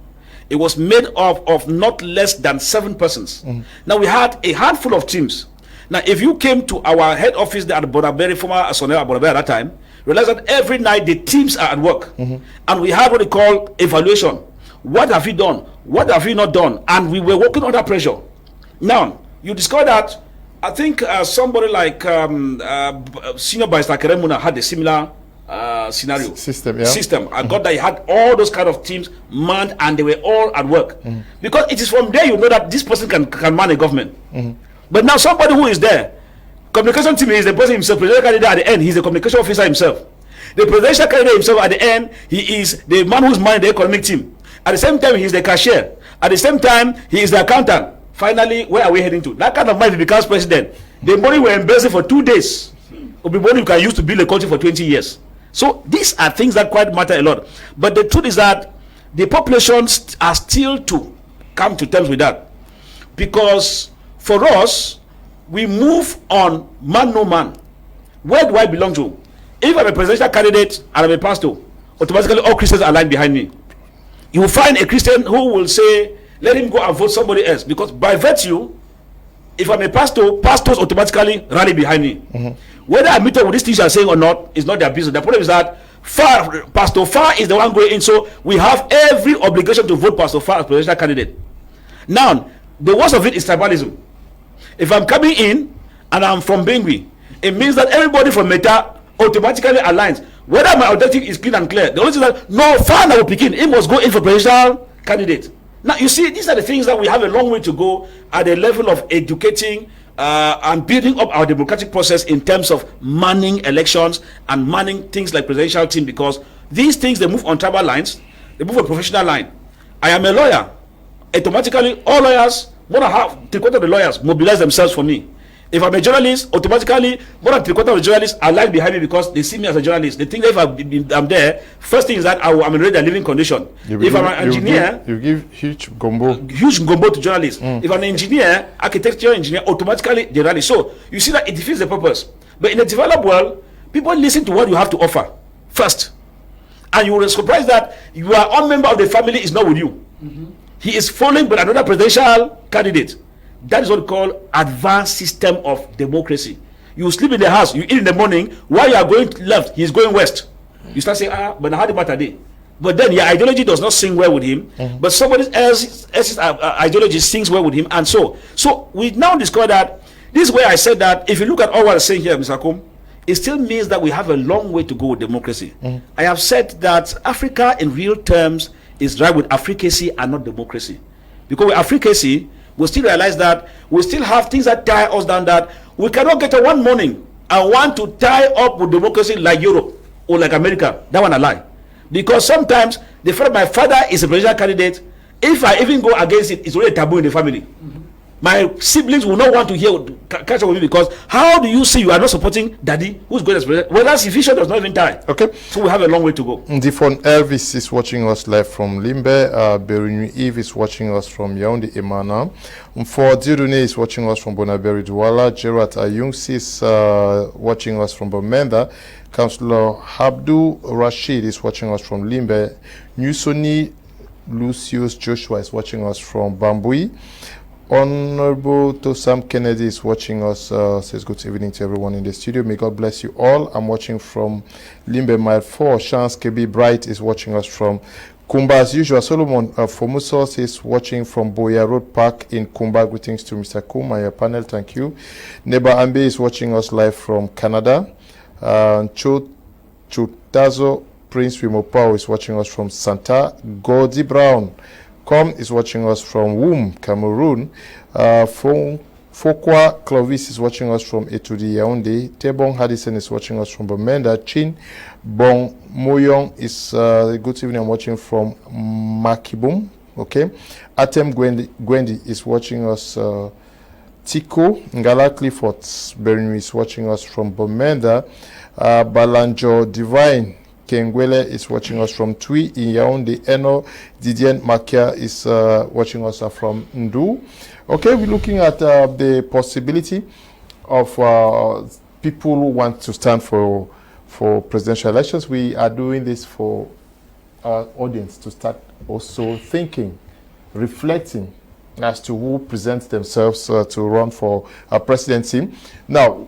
It was made up of not less than 7 persons. Now, we had a handful of teams. Now, if you came to our head office there at Bonaberry, former Senor at Bonaberry at that time, realize that every night the teams are at work. And we had what they call evaluation. What have you done? What have you not done? And we were working under pressure. Now, you discover that I think somebody like Senior Barrister Keremuna had a similar scenario. System. I got that he had all those kind of teams manned and they were all at work. Because it is from there you know that this person can man a government. But now somebody who is there, communication team is the person himself, presidential candidate at the end, he's the communication officer himself. The presidential candidate himself at the end, he is the man who's manning the economic team. At the same time, he is the cashier. At the same time, he is the accountant. Finally, where are we heading to? That kind of man, if he becomes president, the money we're embezzling for 2 days will be money you can use to build a country for 20 years. So these are things that quite matter a lot. But the truth is that the populations are still to come to terms with that. Because for us, we move on man no man. Where do I belong to? If I'm a presidential candidate and I'm a pastor, automatically all Christians are lying behind me. You will find a Christian who will say, let him go and vote somebody else. Because by virtue, If I'm a pastor, pastors automatically rally behind me. Whether I meet up with these things you are saying or not is not their business. The problem is that Pastor Fah is the one going in, so we have every obligation to vote Pastor Fah as presidential candidate. Now, the worst of it is tribalism. If I'm coming in and I'm from Bengui, it means that everybody from Meta automatically aligns. Whether my objective is clean and clear, the only thing that no Fah will pick in, he must go in for presidential candidate. Now, you see, these are the things that we have a long way to go at the level of educating and building up our democratic process in terms of manning elections and manning things like presidential team, because these things, they move on tribal lines, they move on professional line. I am a lawyer. Automatically, all lawyers, more than half, three-quarters of the lawyers mobilize themselves for me. If I'm a journalist, automatically, more than three-quarters of the journalists are lying behind me because they see me as a journalist. They think that if I'm there, first thing is that I'm in a living condition. If I'm an engineer, you give huge gombo to journalists. If I'm an engineer, architecture engineer, automatically they rally. So you see that it defeats the purpose. But in a developed world, people listen to what you have to offer first, and you will be surprised that your own member of the family is not with you. He is following but another presidential candidate. That is what we call advanced system of democracy. You sleep in the house, you eat in the morning, while you are going left, he is going west. You start saying, but how about today? But then your ideology does not sing well with him, but somebody else's ideology sings well with him, and so we now discover that this is where I said that if you look at all what I'm saying here, Mr. Akum, it still means that we have a long way to go with democracy. I have said that Africa in real terms is right with Africacy and not democracy. Because with Africacy, we still realize that we still have things that tie us down, that we cannot get up one morning and want to tie up with democracy like Europe or like America. That one a lie. Because sometimes the fact my father is a presidential candidate, if I even go against it, it's already a taboo in the family. My siblings will not want to catch up with me, because how do you say you are not supporting daddy who's going as president? Well, that's efficient, does not even tie. Okay. So we have a long way to go. Fah Elvis is watching us live from Limbe. Berinu Eve is watching us from Yaoundé Emmanuel. For Dieudonné is watching us from Bonaberi Douala. Gerard Ayungs is watching us from Bomenda. Councillor Abdul Rashid is watching us from Limbe. Newsoni Lucius Joshua is watching us from Bambui. Honorable Tosam Kennedy is watching us, says good evening to everyone in the studio. May God bless you all. I'm watching from Limbe Mile 4. Chance KB Bright is watching us from Kumba as usual. Solomon Fomusos is watching from Boya Road Park in Kumba. Greetings to Mr. Kum and your panel. Thank you. Neba Ambe is watching us live from Canada. Chutazo Prince Wimopao is watching us from Santa. Gordy Brown is watching us from Womb, Cameroon. Foursquare Clovis is watching us from Etudi Yaoundé. Tebong Hadison is watching us from Bamenda. Chin Bong Moyong is good evening. I'm watching from Makibum. Okay. Atem Gwendi is watching us. Tiko Ngala Clifford Bernu is watching us from Bamenda. Balanjo Divine Kengwele is watching us from Tui in Yaoundé. Eno Didier Makia is watching us from Ndu. Okay, we're looking at the possibility of people who want to stand for presidential elections. We are doing this for our audience to start also thinking, reflecting as to who presents themselves to run for a presidency. Now,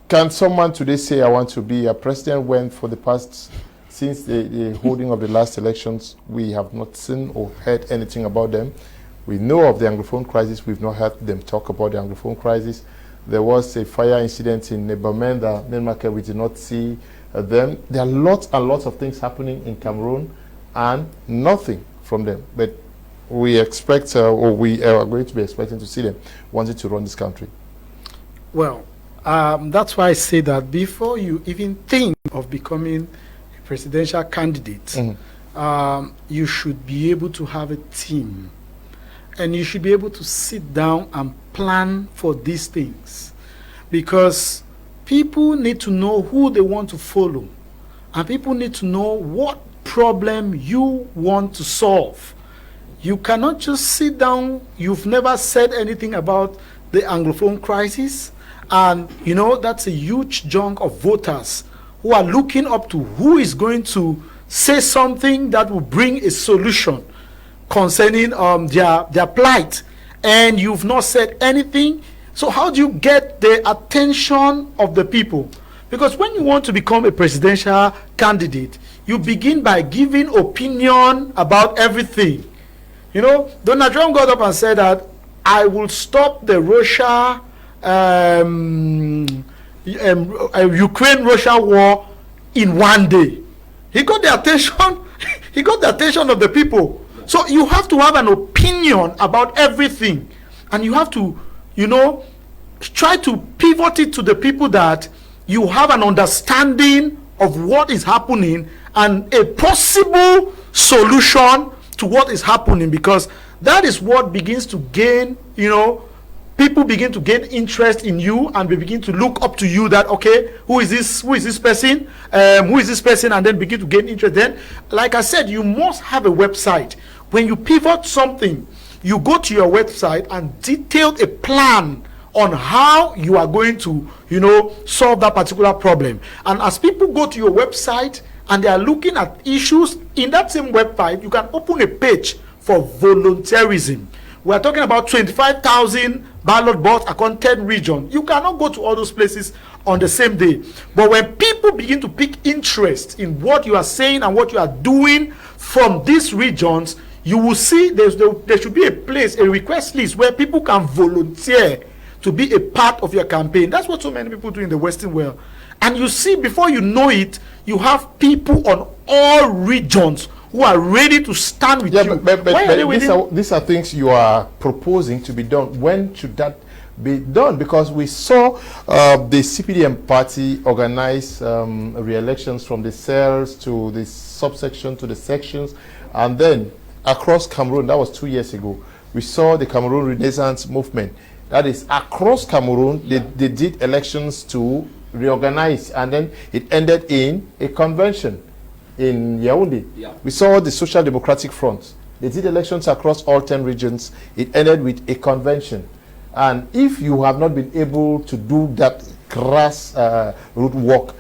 can someone today say, I want to be a president, when for the past, since the holding of the last elections, we have not seen or heard anything about them? We know of the Anglophone crisis. We've not heard them talk about the Anglophone crisis. There was a fire incident in Bamenda, Denmark. We did not see them. There are lots and lots of things happening in Cameroon and nothing from them. But we expect, or we are going to be expecting to see them wanting to run this country. Well, that's why I say that before you even think of becoming a presidential candidate, you should be able to have a team, and you should be able to sit down and plan for these things, because people need to know who they want to follow, and people need to know what problem you want to solve. You cannot just sit down, you've never said anything about the Anglophone crisis, and you know that's a huge chunk of voters who are looking up to who is going to say something that will bring a solution concerning their plight, and you've not said anything. So how do you get the attention of the people? Because when you want to become a presidential candidate, you begin by giving opinion about everything. You know, Donald Trump got up and said that I will stop the Ukraine-Russia war in one day. He got the attention. He got the attention of the people. So you have to have an opinion about everything, and you have to, you know, try to pivot it to the people that you have an understanding of what is happening and a possible solution to what is happening, because that is what begins to gain, you know, people begin to gain interest in you, and they begin to look up to you that, okay, who is this person, and then begin to gain interest. Then, like I said, you must have a website. When you pivot something, you go to your website and detail a plan on how you are going to, you know, solve that particular problem. And as people go to your website and they are looking at issues in that same website, you can open a page for volunteerism. We are talking about 25,000 ballot box across 10 regions. You cannot go to all those places on the same day. But when people begin to pick interest in what you are saying and what you are doing from these regions, you will see there should be a place, a request list where people can volunteer to be a part of your campaign. That's what so many people do in the Western world. And you see, before you know it, you have people on all regions who are ready to stand with you. But these are things you are proposing to be done. When should that be done? Because we saw the CPDM party organize re-elections from the cells to the subsection to the sections, and then across Cameroon, that was 2 years ago, we saw the Cameroon Renaissance movement. That is, across Cameroon, they did elections to reorganize, and then it ended in a convention in Yaoundé. Yeah. We saw the Social Democratic Front. They did elections across all 10 regions. It ended with a convention. And if you have not been able to do that grass root work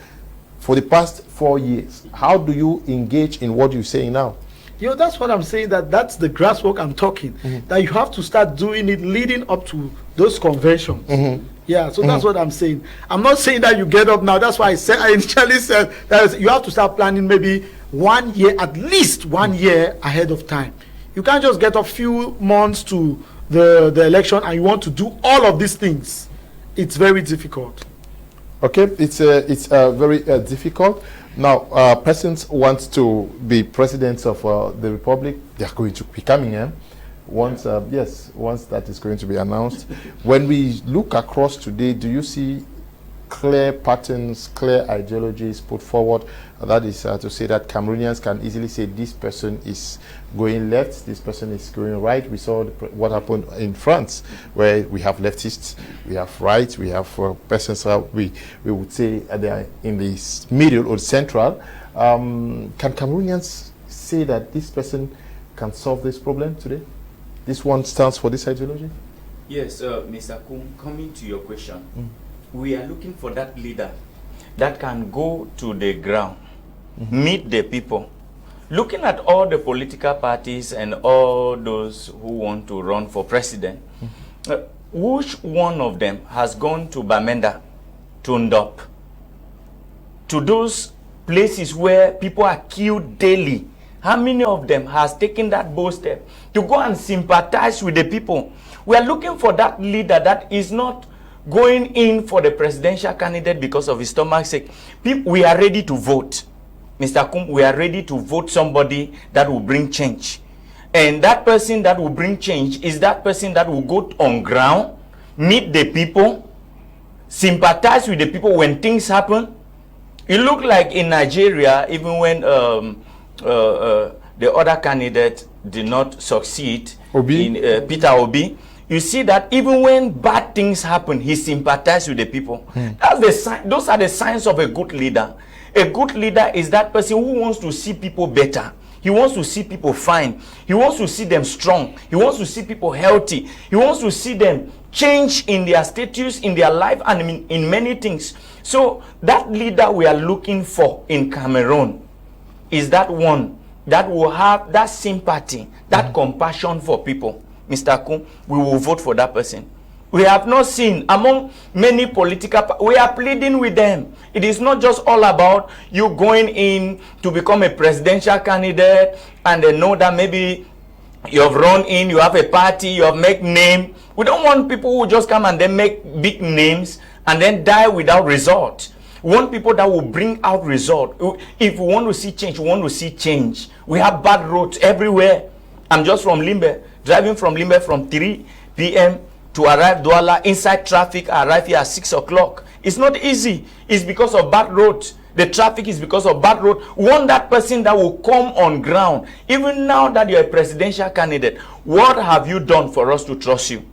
for the past 4 years, how do you engage in what you're saying now? You know, that's what I'm saying, that's the grasswork I'm talking. That you have to start doing it leading up to those conventions. Yeah, so that's what I'm saying. I'm not saying that you get up now. That's why I initially said that you have to start planning maybe 1 year, at least 1 year ahead of time. You can't just get a few months to the election and you want to do all of these things. It's very difficult. Okay, it's very difficult. Now, persons want to be presidents of the Republic. They are going to be coming in. Once that is going to be announced. When we look across today, do you see clear patterns, clear ideologies put forward? That is to say that Cameroonians can easily say this person is going left, this person is going right. We saw what happened in France, where we have leftists, we have right, we have persons we would say they are in the middle or central. Can Cameroonians say that this person can solve this problem today? This one stands for this ideology? Yes, Mr. Kum, coming to your question, we are looking for that leader that can go to the ground, meet the people. Looking at all the political parties and all those who want to run for president, which one of them has gone to Bamenda, tuned up, to those places where people are killed daily? How many of them has taken that bold step to go and sympathize with the people? We are looking for that leader that is not going in for the presidential candidate because of his stomach's sake. We are ready to vote. Mr. Kum, we are ready to vote somebody that will bring change. And that person that will bring change is that person that will go on ground, meet the people, sympathize with the people when things happen. It looked like in Nigeria, even when the other candidate did not succeed, in Peter Obi, you see that even when bad things happen, he sympathizes with the people. That's the sign. Those are the signs of a good leader. A good leader is that person who wants to see people better. He wants to see people fine. He wants to see them strong. He wants to see people healthy. He wants to see them change in their status, in their life, and in many things. So that leader we are looking for in Cameroon is that one that will have that sympathy, that compassion for people. Mr. Kum, we will vote for that person. We have not seen among many political, we are pleading with them. It is not just all about you going in to become a presidential candidate and they know that maybe you have run in, you have a party, you have made name. We don't want people who just come and then make big names and then die without result. We want people that will bring out result. If we want to see change, we want to see change. We have bad roads everywhere. I'm just from Limbe, driving from Limbe from 3 p.m. to arrive Douala. Inside traffic, I arrive here at 6 o'clock. It's not easy. It's because of bad roads. The traffic is because of bad road. We want that person that will come on ground. Even now that you're a presidential candidate, what have you done for us to trust you?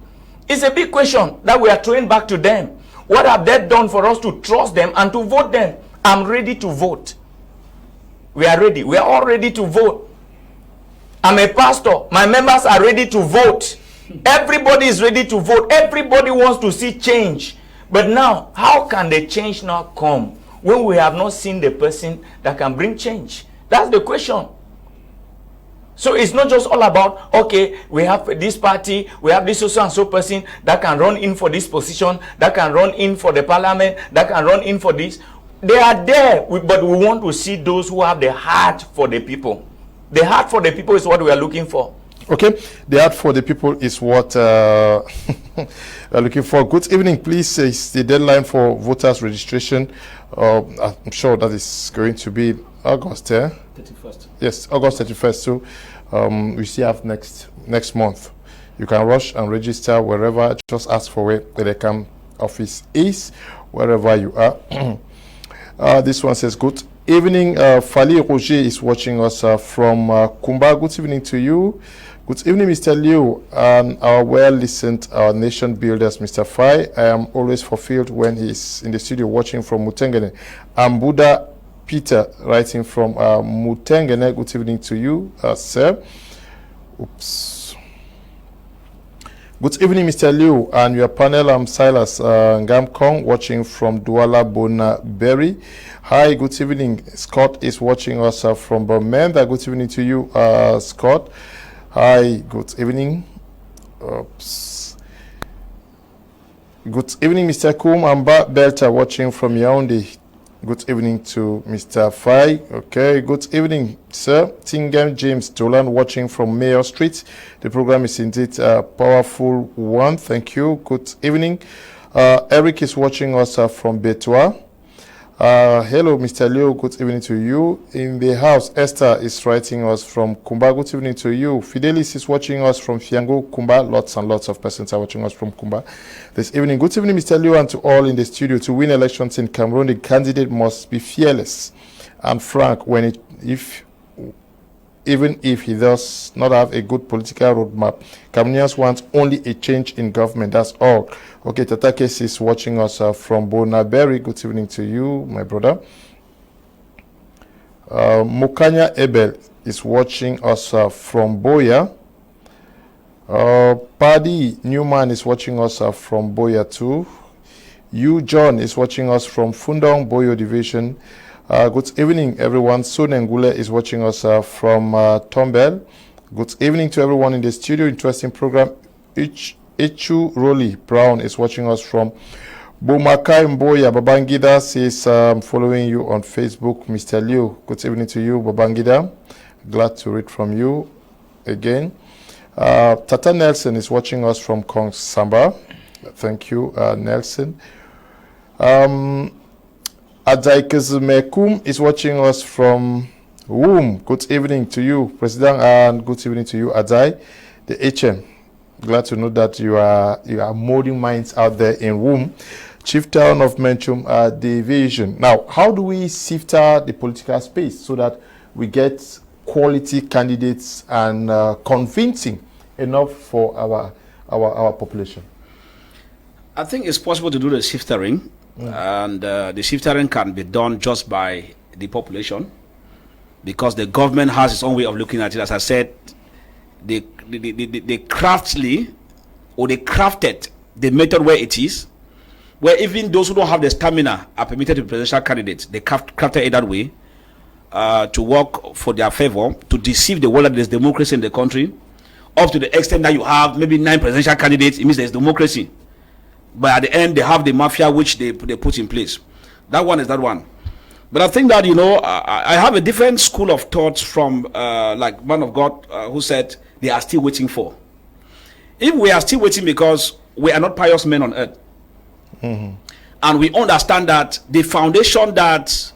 It's a big question that we are throwing back to them. What have they done for us to trust them and to vote them? I'm ready to vote. We are ready. We are all ready to vote. I'm a pastor. My members are ready to vote. Everybody is ready to vote. Everybody wants to see change. But now, how can the change now come when we have not seen the person that can bring change? That's the question. So it's not just all about, okay, we have this party, we have this so and so person that can run in for this position, that can run in for the parliament, that can run in for this. They are there, but we want to see those who have the heart for the people. The heart for the people is what we are looking for. Okay, the heart for the people is what we are looking for. Good evening, please. It's the deadline for voters registration. I'm sure that is going to be August 31st. Yes, August 31st. So we still have next month. You can rush and register wherever. Just ask for where the CAM office is, wherever you are. This one says, good evening. Fali Roger is watching us from Kumba. Good evening to you. Good evening, Mr. Liu, and our well-listened nation builders, Mr. Fai. I am always fulfilled when he's in the studio watching from Mutengene. I'm Buddha Peter, writing from Mutengene. Good evening to you, sir. Oops. Good evening, Mr. Liu, and your panel. I'm Silas Ngamkong, watching from Douala Bona Berry. Hi, good evening. Scott is watching us from Bamenda. Good evening to you, Scott. Hi, good evening. Oops. Good evening, Mr. Kum. I'm Belta watching from Yaoundé. Good evening to Mr. Fai. Okay, good evening, sir. Tingam James Dolan watching from Mayor Street. The program is indeed a powerful one. Thank you. Good evening. Eric is watching us from Betua. Hello, Mr. Leo. Good evening to you. In the house, Esther is writing us from Kumba. Good evening to you. Fidelis is watching us from Fiango, Kumba. Lots and lots of persons are watching us from Kumba this evening. Good evening, Mr. Leo, and to all in the studio. To win elections in Cameroon, the candidate must be fearless and frank even if he does not have a good political roadmap. Cameroonians want only a change in government. That's all. Okay, Tatakes is watching us from Bonaberry. Good evening to you, my brother. Mukanya Ebel is watching us from Boya. Paddy Newman is watching us from Boya too. Yu John is watching us from Fundong Boyo Division. Good evening, everyone. Sonengule is watching us from Tombel. Good evening to everyone in the studio. Interesting program. Echu Roli Brown is watching us from Bumakai Mboya. Babangida says, following you on Facebook, Mr. Liu. Good evening to you, Babangida. Glad to read from you again. Tata Nelson is watching us from Kong Samba. Thank you, Nelson. Adaikezmekum is watching us from Womb. Good evening to you, President, and good evening to you, Adai, the HM. Glad to know that you are molding minds out there in Womb. Chief Town of Menchum Division. Now, how do we sift out the political space so that we get quality candidates and convincing enough for our population? I think it's possible to do the siftering. And the siftering can be done just by the population, because the government has its own way of looking at it. As I said, they crafted the method where it is, where even those who don't have the stamina are permitted to be presidential candidates. They crafted it that way to work for their favor, to deceive the world that there's democracy in the country, up to the extent that you have maybe 9 presidential candidates. It means there's democracy. but at the end they have the mafia which they put in place. That one is that one. But I think that, you know, I have a different school of thought from like man of God who said they are still waiting for. If we are still waiting because we are not pious men on earth, and we understand that the foundation that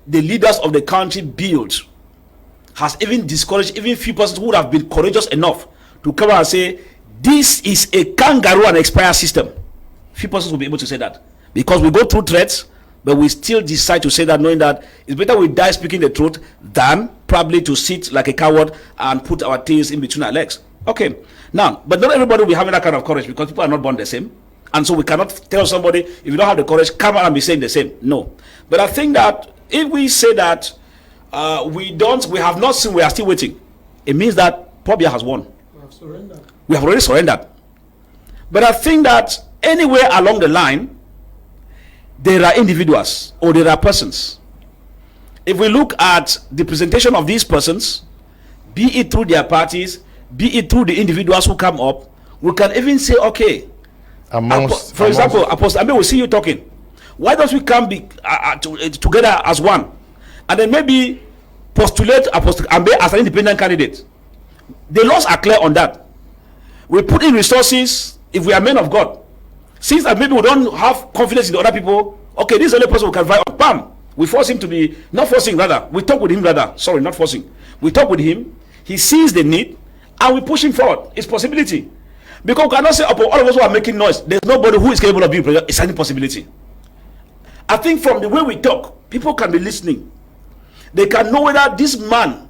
the leaders of the country built has even discouraged even few persons who would have been courageous enough to come out and say this is a kangaroo and expire system. Few persons will be able to say that because we go through threats, but we still decide to say that, knowing that it's better we die speaking the truth than probably to sit like a coward and put our tails in between our legs. Okay, now, but not everybody will be having that kind of courage because people are not born the same. And so we cannot tell somebody, if you don't have the courage, come out and be saying the same. No. But I think that if we say that we have not seen, we are still waiting, it means that Pobia has won. We have surrendered. We have already surrendered. But I think that anywhere along the line, there are individuals or there are persons. If we look at the presentation of these persons, be it through their parties, be it through the individuals who come up, we can even say, okay, for example, Apostle Ambe will see you talking. Why don't we come together as one? And then maybe postulate Apostle Ambe as an independent candidate. The laws are clear on that. We put in resources if we are men of God. Since that maybe we don't have confidence in the other people, okay, this is the only person who can fight. Bam! We force him to be, not forcing rather, we talk with him rather, sorry, not forcing. We talk with him, he sees the need, and we push him forward. It's possibility. Because we cannot say, oh, all of us who are making noise, there's nobody who is capable of being president. It's any possibility. I think from the way we talk, people can be listening. They can know whether this man,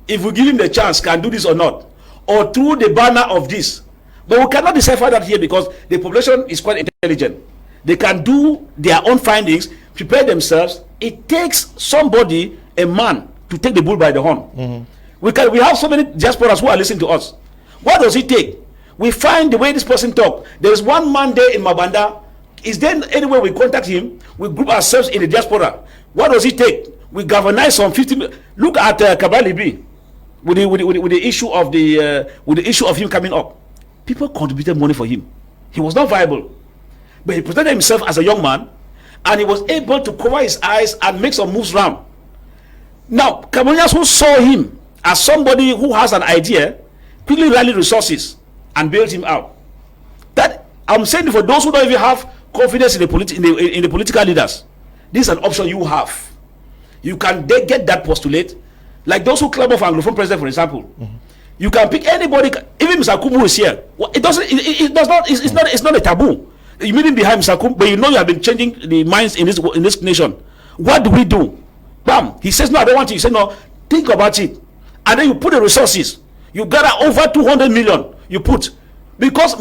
if we give him the chance, can do this or not. Or through the banner of this. But we cannot decipher that here because the population is quite intelligent. They can do their own findings, prepare themselves. It takes somebody, a man, to take the bull by the horn. We have so many diasporas who are listening to us. What does it take? We find the way this person talk. There is one man there in Mabanda. Is there anywhere we contact him? We group ourselves in the diaspora. What does it take? We galvanize some 50 million. Look at Kabalibi with the issue of the issue of him coming up. People contributed money for him. He was not viable, but he presented himself as a young man, and he was able to cover his eyes and make some moves round. Now, Cameroonians who saw him as somebody who has an idea quickly rallied resources and bailed him out. That I'm saying for those who don't even have confidence in the political leaders, this is an option you have. You can get that postulate, like those who claim for Anglophone president, for example. You can pick anybody, even Mr. Kumba who is here. It's not a taboo. You meet him behind Mr. Kumba, but you know you have been changing the minds in this nation. What do we do? Bam! He says no, I don't want it. You say no, think about it, and then you put the resources. You gather over 200 million. You put, because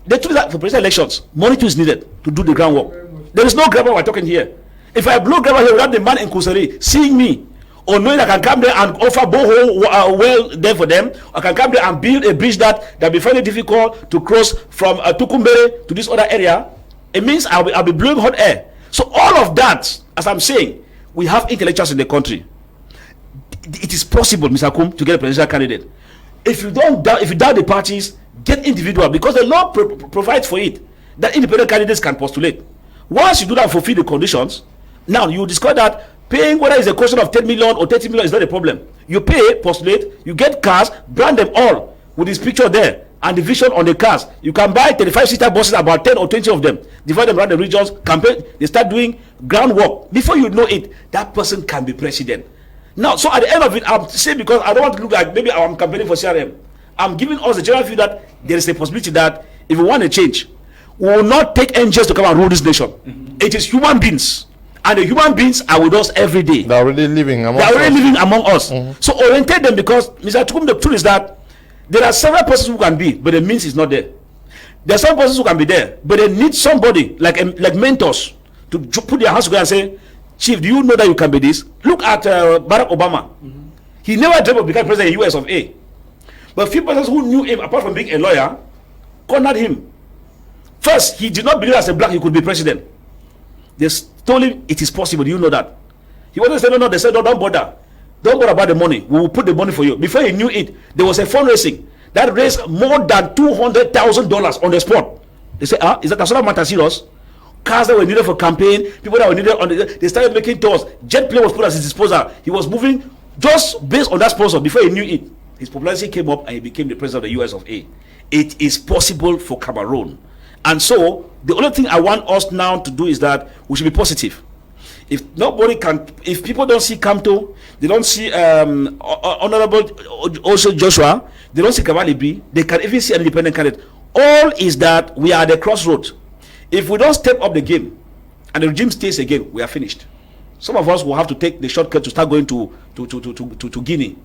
the truth is that for presidential elections, money too is needed to do the groundwork. There is no grabber we're talking here. If I blow grabber here without the man in Kusari seeing me, or knowing I can come there and offer borehole well there for them, I can come there and build a bridge that be fairly difficult to cross from Tukumbere to this other area, it means I'll be blowing hot air. So all of that, as I'm saying, we have intellectuals in the country. It is possible, Mr. Kum, to get a presidential candidate. If you doubt the parties, get individual, because the law provides for it that independent candidates can postulate. Once you do that and fulfill the conditions, now you discover that paying, whether it's a question of 10 million or 30 million, is not a problem. You pay, postulate, you get cars, brand them all with this picture there and the vision on the cars. You can buy 35-seater buses, about 10 or 20 of them, divide them around the regions, campaign, they start doing groundwork. Before you know it, that person can be president. Now, so at the end of it, I'm saying, because I don't want to look like maybe I'm campaigning for CRM, I'm giving us the general view that there is a possibility that if we want to change, we will not take angels to come and rule this nation. It is human beings. And the human beings are with us every day. They are already living among us. So orientate them, because Mr. Tukum, the truth is that there are several persons who can be, but the means is not there. There are some persons who can be there, but they need somebody like mentors to put their hands together and say, Chief, do you know that you can be this? Look at Barack Obama. He never dreamt of becoming president in US of A. But few persons who knew him, apart from being a lawyer, cornered him. First, he did not believe as a black he could be president. They told him it is possible. You know that. He wanted to say no. They said no, don't bother. Don't bother about the money. We will put the money for you. Before he knew it, there was a fundraising that raised more than $200,000 on the spot. They say, is that national matter serious? Cars that were needed for campaign, people that were needed on they started making tours. Jet plane was put at his disposal. He was moving just based on that sponsor. Before he knew it, his popularity came up and he became the president of the US of A. It is possible for Cameroon. And so the only thing I want us now to do is that we should be positive. If people don't see Kamto, they don't see Honorable also Joshua, they don't see Kavalibi, they can even see an independent candidate. All is that we are at the crossroads. If we don't step up the game and the regime stays again, we are finished. Some of us will have to take the shortcut to start going to Guinea,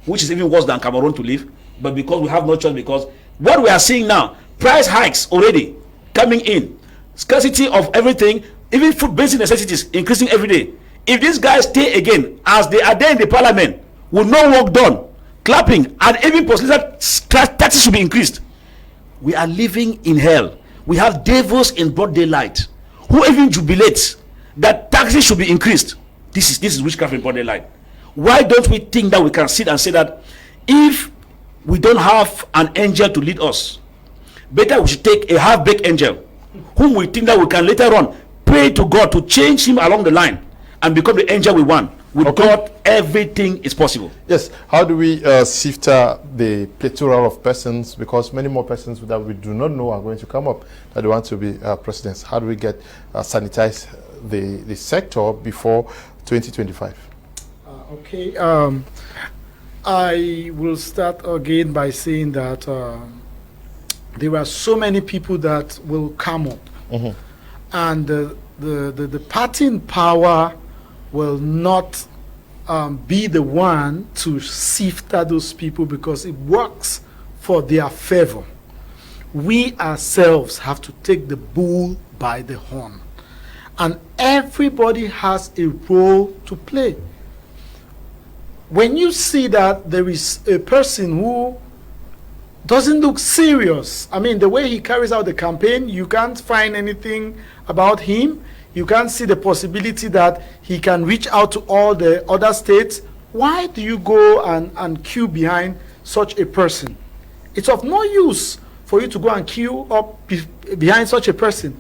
which is even worse than Cameroon to live. But because we have no choice, because what we are seeing now, price hikes already coming in, scarcity of everything, even food basic necessities increasing every day. If these guys stay again as they are there in the parliament with no work done, clapping, and even taxes should be increased, we are living in hell. We have devils in broad daylight who even jubilate that taxes should be increased. This is witchcraft in broad daylight. Why don't we think that we can sit and say that if we don't have an angel to lead us, better we should take a half-baked angel whom we think that we can later on pray to God to change him along the line and become the angel we want. With God, everything is possible. Yes. How do we sift the plethora of persons, because many more persons that we do not know are going to come up that they want to be presidents? How do we get sanitize the sector before 2025? Okay. I will start again by saying that there are so many people that will come up, and the party in power will not be the one to sift at those people because it works for their favor. We ourselves have to take the bull by the horn, and everybody has a role to play. When you see that there is a person who doesn't look serious, I mean, the way he carries out the campaign, you can't find anything about him. You can't see the possibility that he can reach out to all the other states. Why do you go and queue behind such a person? It's of no use for you to go and queue up behind such a person.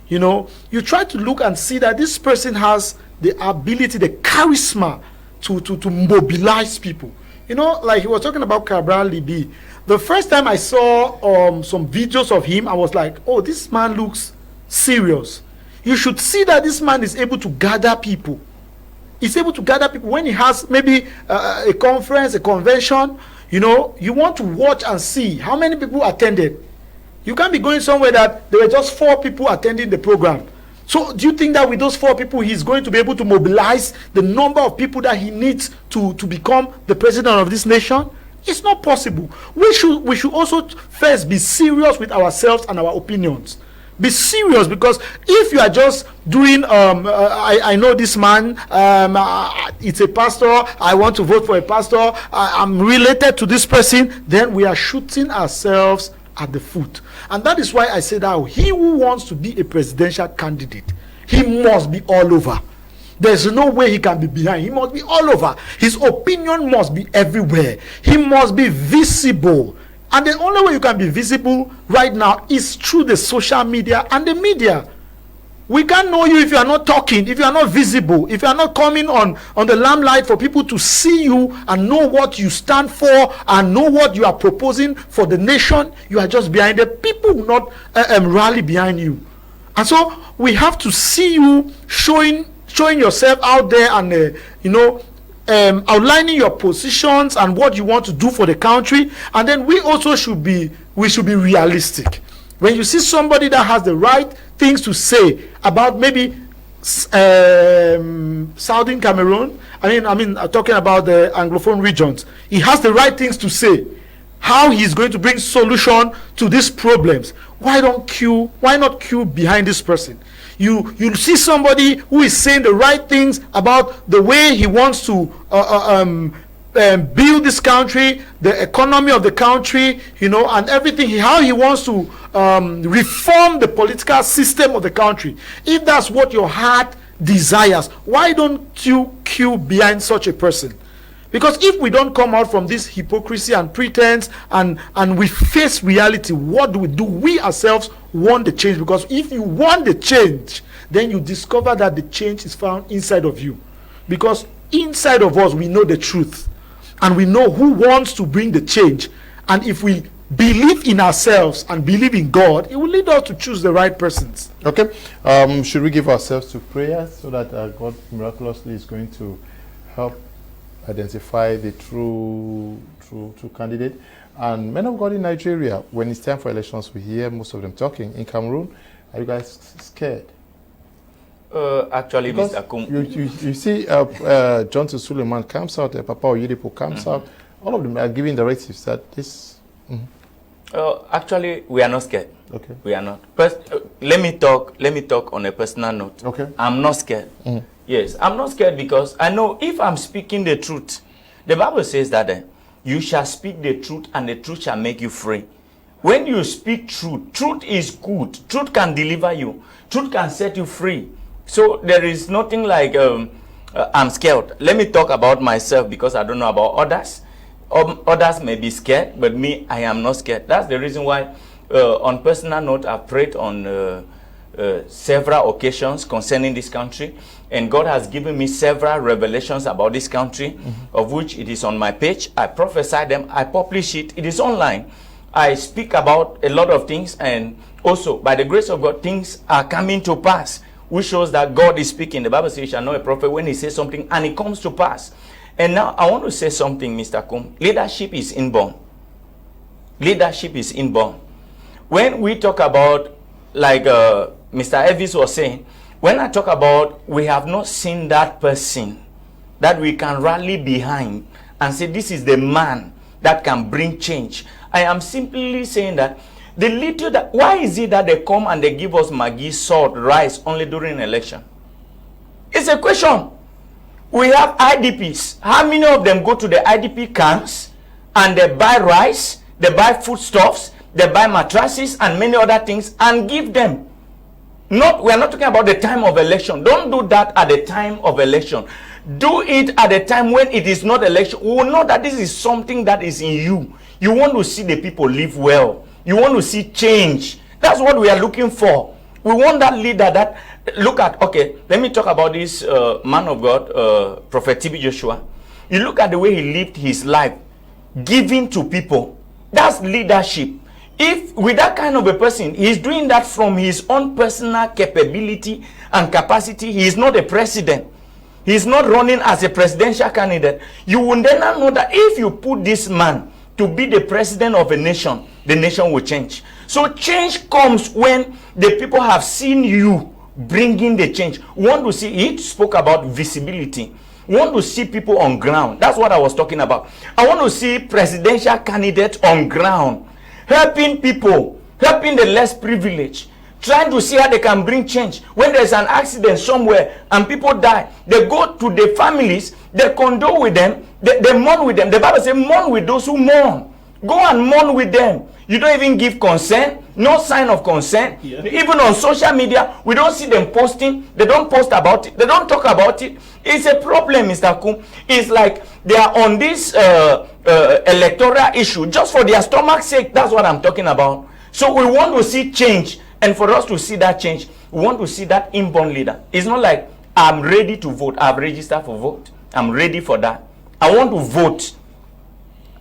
You know, you try to look and see that this person has the ability, the charisma to mobilize people. You know, like he was talking about Cabral Libi. The first time I saw some videos of him, I was like, oh, this man looks serious. You should see that this man is able to gather people. He's able to gather people when he has maybe a conference, a convention. You know, you want to watch and see how many people attended. You can't be going somewhere that there were just 4 people attending the program. So do you think that with those 4 people, he's going to be able to mobilize the number of people that he needs to become the president of this nation? It's not possible. We should also first be serious with ourselves and our opinions. Be serious, because if you are just doing I know this man, it's a pastor, I want to vote for a pastor, I'm related to this person, then we are shooting ourselves at the foot. And that is why I say that he who wants to be a presidential candidate, he must be all over. There's no way he can be behind. He must be all over. His opinion must be everywhere. He must be visible. And the only way you can be visible right now is through the social media and the media. We can't know you if you are not talking, if you are not visible, if you are not coming on the limelight for people to see you and know what you stand for and know what you are proposing for the nation. You are just behind the people, will not rally behind you. And so we have to see you showing yourself out there and outlining your positions and what you want to do for the country. And then we also should be realistic. When you see somebody that has the right things to say about maybe Southern Cameroon, I mean talking about the Anglophone regions, he has the right things to say, how he's going to bring solution to these problems. Why not queue behind this person? You see somebody who is saying the right things about the way he wants to build this country, the economy of the country, and everything, how he wants to reform the political system of the country. If that's what your heart desires, why don't you queue behind such a person? Because if we don't come out from this hypocrisy and pretense and we face reality, what do? We ourselves want the change, because if you want the change, then you discover that the change is found inside of you. Because inside of us, we know the truth, and we know who wants to bring the change. And if we believe in ourselves and believe in God, it will lead us to choose the right persons. Okay. Should we give ourselves to prayer so that God miraculously is going to help identify the true candidate? And men of God in Nigeria, when it's time for elections, we hear most of them talking. In Cameroon, are you guys scared? Actually, Because Mr. Kum, you see, John Suleiman comes out, Papa Oyedepo comes out. All of them are giving directives that this. actually, we are not scared. Okay. We are not. First, let me talk on a personal note. Okay. I'm not scared. Yes, I'm not scared because I know if I'm speaking the truth, the Bible says that you shall speak the truth and the truth shall make you free. When you speak truth, truth is good. Truth can deliver you. Truth can set you free. So there is nothing like I'm scared. Let me talk about myself because I don't know about others. Others may be scared, but me, I am not scared. That's the reason why, on personal note, I've prayed on several occasions concerning this country, and God has given me several revelations about this country, of which it is on my page. I prophesy them, I publish it, it is online. I speak about a lot of things, and also, by the grace of God, things are coming to pass, which shows that God is speaking. The Bible says, you shall know a prophet when he says something, and it comes to pass. And now, I want to say something, Mr. Kum. Leadership is inborn. Leadership is inborn. When we talk about, like Mr. Elvis was saying, when I talk about we have not seen that person that we can rally behind and say, this is the man that can bring change, I am simply saying that the little that, why is it that they come and they give us Maggi, salt, rice only during election? It's a question. We have IDPs. How many of them go to the IDP camps and they buy rice, they buy foodstuffs, they buy mattresses and many other things and give them? We are not talking about the time of election. Don't do that at the time of election. Do it at the time when it is not election. We will know that this is something that is in you. You want to see the people live well. You want to see change. That's what we are looking for. We want that leader that, look at, okay, let me talk about this man of God, Prophet T.B. Joshua. You look at the way he lived his life, giving to people. That's leadership. If with that kind of a person, he's doing that from his own personal capability and capacity, he is not a president. He's not running as a presidential candidate. You will then know that if you put this man to be the president of a nation, the nation will change. So change comes when the people have seen you bringing the change. We want to see, he spoke about visibility. We want to see people on ground. That's what I was talking about. I want to see presidential candidates on ground, helping people, helping the less privileged, trying to see how they can bring change. When there's an accident somewhere and people die, they go to the families, they condole with them, they mourn with them. The Bible says, mourn with those who mourn. Go and mourn with them. You don't even give consent, no sign of consent. Yeah. Even on social media, we don't see them posting. They don't post about it. They don't talk about it. It's a problem, Mr. Kum. It's like they are on this electoral issue just for their stomach's sake. That's what I'm talking about. So we want to see change. And for us to see that change, we want to see that inborn leader. It's not like I'm ready to vote. I've registered for vote. I'm ready for that. I want to vote.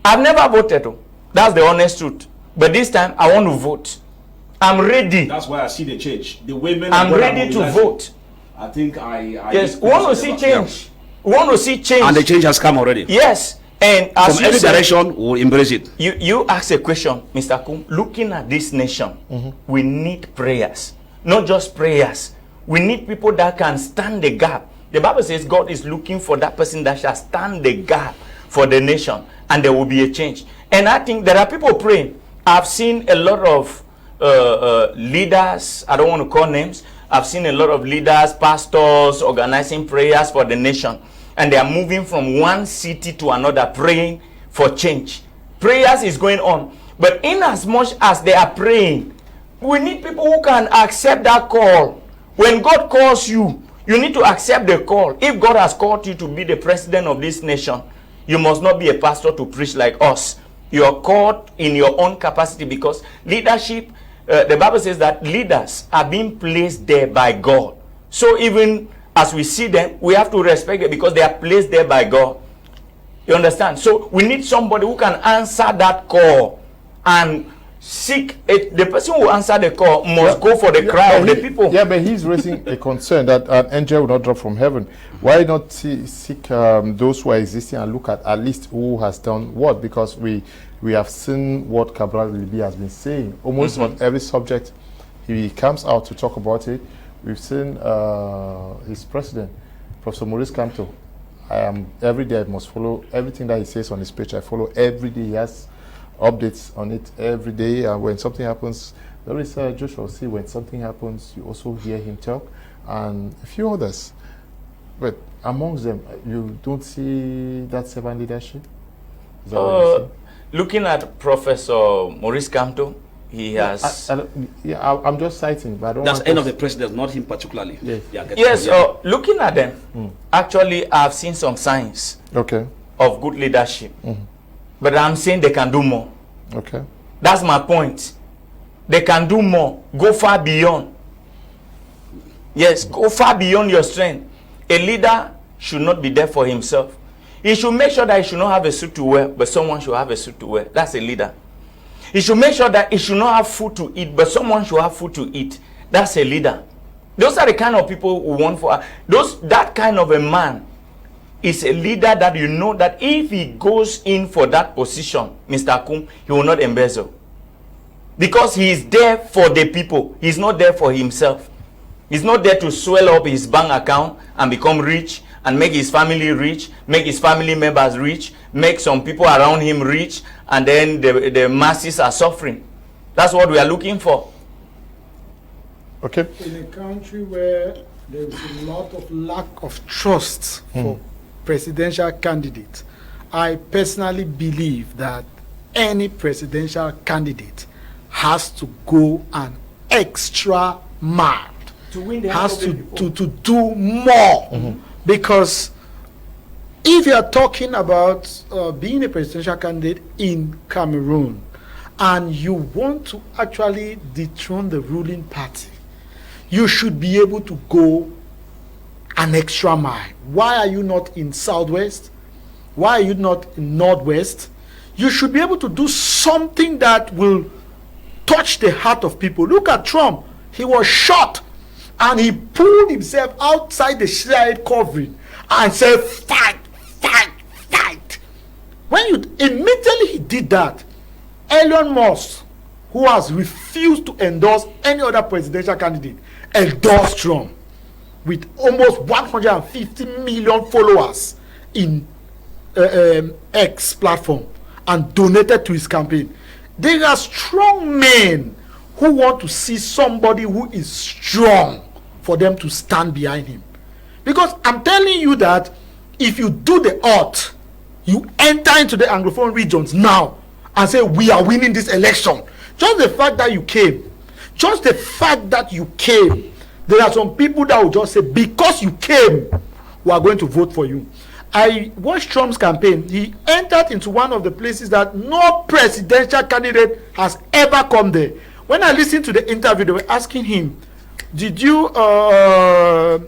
I've never voted. That's the honest truth. But this time, I want to vote. I'm ready. That's why I see the change. The women. I'm ready to vote. I think yes, we want to see change. Yeah. We want to see change. And the change has come already. Yes. And as from every direction, we'll embrace it. You ask a question, Mr. Kum. Looking at this nation, we need prayers. Not just prayers. We need people that can stand the gap. The Bible says God is looking for that person that shall stand the gap for the nation. And there will be a change. And I think there are people praying. I've seen a lot of leaders, I don't want to call names. I've seen a lot of leaders, pastors, organizing prayers for the nation. And they are moving from one city to another, praying for change. Prayers is going on. But in as much as they are praying, we need people who can accept that call. When God calls you, you need to accept the call. If God has called you to be the president of this nation, you must not be a pastor to preach like us. You are called in your own capacity, because leadership the Bible says that leaders are being placed there by God. So even as we see them, we have to respect them because they are placed there by God. You understand? So we need somebody who can answer that call and seek it. The person who answer the call must go for the crowd, the people. Yeah, but he's raising a concern that an angel will not drop from heaven. Why not seek those who are existing and look at least who has done what? Because we have seen what Cabral Libi has been saying. Almost on every subject, he comes out to talk about it. We've seen his president, Professor Maurice Kamto. Every day I must follow everything that he says on his page. I follow every day. He has updates on it every day. And when something happens, there is Joshua C. When something happens, you also hear him talk, and a few others. But amongst them, you don't see that servant leadership? Is that what you see? Looking at Professor Maurice Kamto, he has... I'm just citing, but I don't That's want end of the president, not him particularly. Yes. Yes, looking at them, actually, I've seen some signs of good leadership. But I'm saying they can do more. Okay. That's my point. They can do more. Go far beyond. Yes, go far beyond your strength. A leader should not be there for himself. He should make sure that he should not have a suit to wear, but someone should have a suit to wear. That's a leader. He should make sure that he should not have food to eat, but someone should have food to eat. That's a leader. Those are the kind of people who want for that kind of a man is a leader that you know that if he goes in for that position, Mr. Kum, he will not embezzle. Because he is there for the people. He's not there for himself. He's not there to swell up his bank account and become rich and make his family rich, make his family members rich, make some people around him rich, and then the masses are suffering. That's what we are looking for. Okay. In a country where there is a lot of lack of trust for presidential candidates, I personally believe that any presidential candidate has to go an extra mile, To win the has to do more. Because if you are talking about being a presidential candidate in Cameroon and you want to actually dethrone the ruling party, you should be able to go an extra mile. Why are you not in Southwest? Why are you not in Northwest? You should be able to do something that will touch the heart of people. Look at Trump. He was shot and he pulled himself outside the shade covering and said, fight, fight, fight. Immediately he did that, Elon Musk, who has refused to endorse any other presidential candidate, endorsed Trump with almost 150 million followers in X platform and donated to his campaign. There are strong men who want to see somebody who is strong for them to stand behind him. Because I'm telling you that if you do the oath, you enter into the Anglophone regions now and say, we are winning this election. Just the fact that you came, there are some people that will just say, because you came, we are going to vote for you. I watched Trump's campaign. He entered into one of the places that no presidential candidate has ever come there. When I listened to the interview, they were asking him, are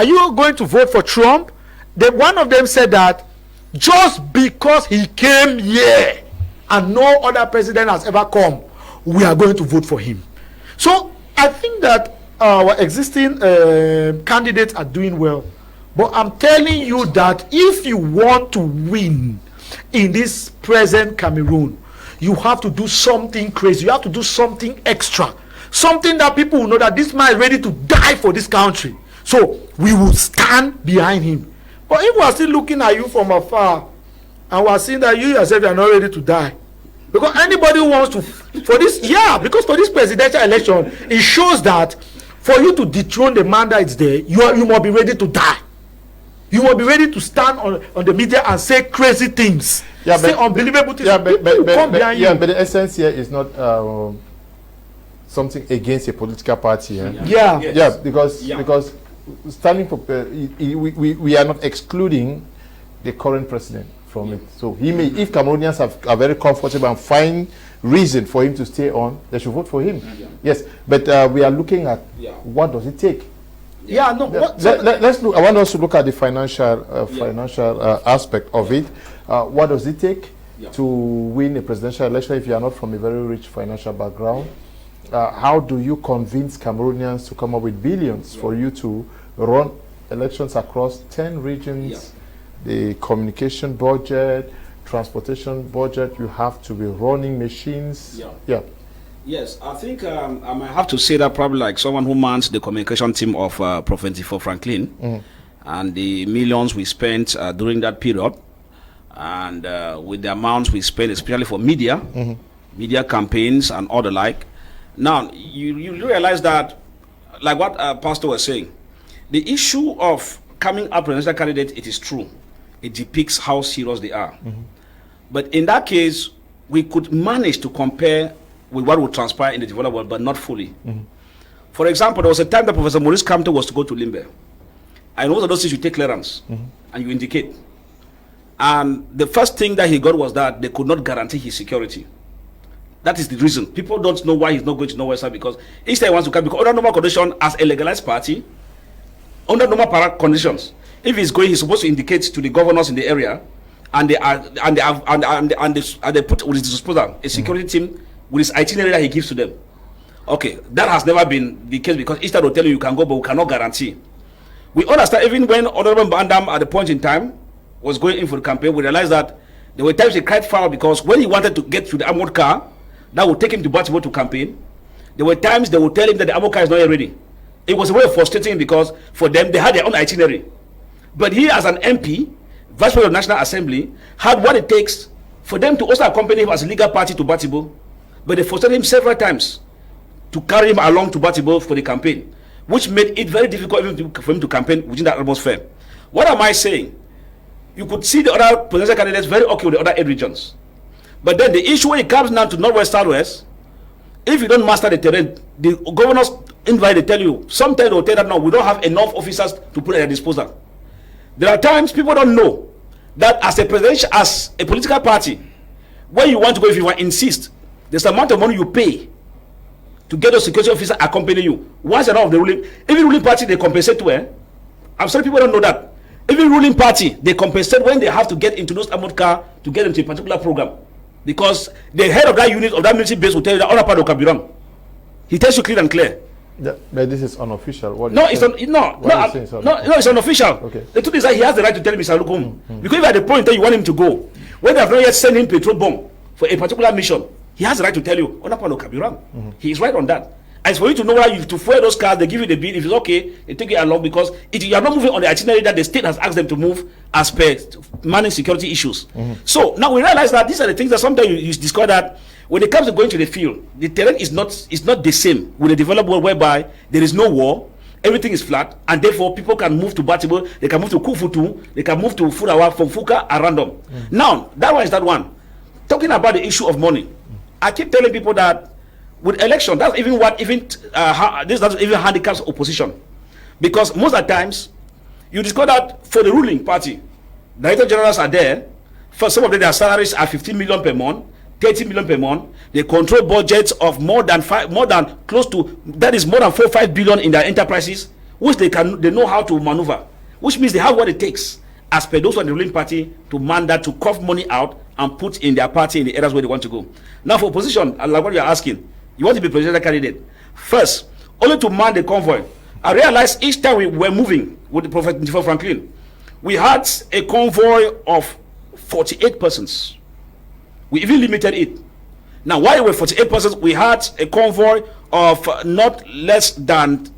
you going to vote for Trump? One of them said that just because he came here and no other president has ever come, we are going to vote for him. So I think that our existing candidates are doing well. But I'm telling you that if you want to win in this present Cameroon, you have to do something crazy. You have to do something extra. Something that people will know that this man is ready to die for this country. So we will stand behind him. But if we are still looking at you from afar and we are seeing that you yourself are not ready to die, because anybody who wants to because for this presidential election, it shows that for you to dethrone the man that is there, you must be ready to die. You will be ready to stand on the media and say crazy things, say unbelievable things. But the essence here is not something against a political party. Because standing for we are not excluding the current president from it. So he may, if Cameroonians are very comfortable and find reason for him to stay on, they should vote for him. Yes, but we are looking at what does it take. Let's look. I want us to look at the financial aspect of it. What does it take to win a presidential election if you are not from a very rich financial background? How do you convince Cameroonians to come up with billions for you to run elections across 10 regions? The communication budget, transportation budget, you have to be running machines. Yes, I think I might have to say that probably like someone who mans the communication team of Prof Franklin, and the millions we spent during that period, and with the amounts we spent especially for media, media campaigns and all the like. Now, you realize that, like what Pastor was saying, the issue of coming up presidential candidate, it is true. It depicts how serious they are. But in that case, we could manage to compare with what would transpire in the developed world, but not fully. For example, there was a time that Professor Maurice Kamto was to go to Limbe. And most of those things you take clearance and you indicate. And the first thing that he got was that they could not guarantee his security. That is the reason. People don't know why he's not going to Norway, because instead he wants to come, because under normal condition, as a legalized party, under normal conditions, if he's going, he's supposed to indicate to the governors in the area, and they put with his disposal a security team with his itinerary that he gives to them. Okay, that has never been the case, because instead of telling you can go, but we cannot guarantee. We understand, even when Honorable Bandam at the point in time was going in for the campaign, we realized that there were times he cried foul, because when he wanted to get to the armored car that would take him to Baltimore to campaign, there were times they would tell him that the armored car is not yet ready. It was a way of frustrating him, because for them, they had their own itinerary. But he, as an MP, Vice President of the National Assembly, had what it takes for them to also accompany him as a legal party to Baltimore. But they frustrated him several times to carry him along to Baltimore for the campaign, which made it very difficult for him to campaign within that atmosphere. What am I saying? You could see the other presidential candidates very okay with the other 8 regions. But then the issue when it comes now to Northwest, Southwest, if you don't master the terrain, the governors invite, they tell you, sometimes they'll tell that no, we don't have enough officers to put at their disposal. There are times people don't know that as a political party, when you want to go, if you want to insist, there's the amount of money you pay to get those security officers accompany you. Once enough of the ruling, even ruling party they compensate to. I'm sorry, people don't know that. Even ruling party they compensate when they have to get into those armored car to get into a particular program, because the head of that unit of that military base will tell you that other part of Kabirang. He tells you clear and clear. Yeah, but this is unofficial. It's unofficial. Okay. The truth is that he has the right to tell Mr. Lukum. Because if at the point that you want him to go, when they have not yet sent him petrol bomb for a particular mission, he has the right to tell you, he is right on that. As for you to know where you to fuel those cars, they give you the bill. If it's okay, they take it along, because you are not moving on the itinerary that the state has asked them to move as per managing security issues. So now we realize that these are the things that sometimes you discover that when it comes to going to the field, the terrain is not the same with the developed world, whereby there is no war, everything is flat, and therefore people can move to Baltimore, they can move to Kufutu, they can move to Furawa from Fuka at random. Now that one is that one. Talking about the issue of money, I keep telling people that with election, that's even what this doesn't even handicaps opposition, because most of the times you discover that for the ruling party, director generals are there. For some of them, their salaries are 15 million per month, 30 million per month. They control budgets of more than 4 or 5 billion in their enterprises, which they know how to maneuver, which means they have what it takes as per those on the ruling party to man that, to cough money out and put in their party in the areas where they want to go. Now for opposition, like what you are asking, you want to be presidential candidate. First, only to man the convoy. I realized each time we were moving with the Prophet Franklin, we had a convoy of 48 persons. We even limited it. Now, while we were 48 persons, we had a convoy of not less than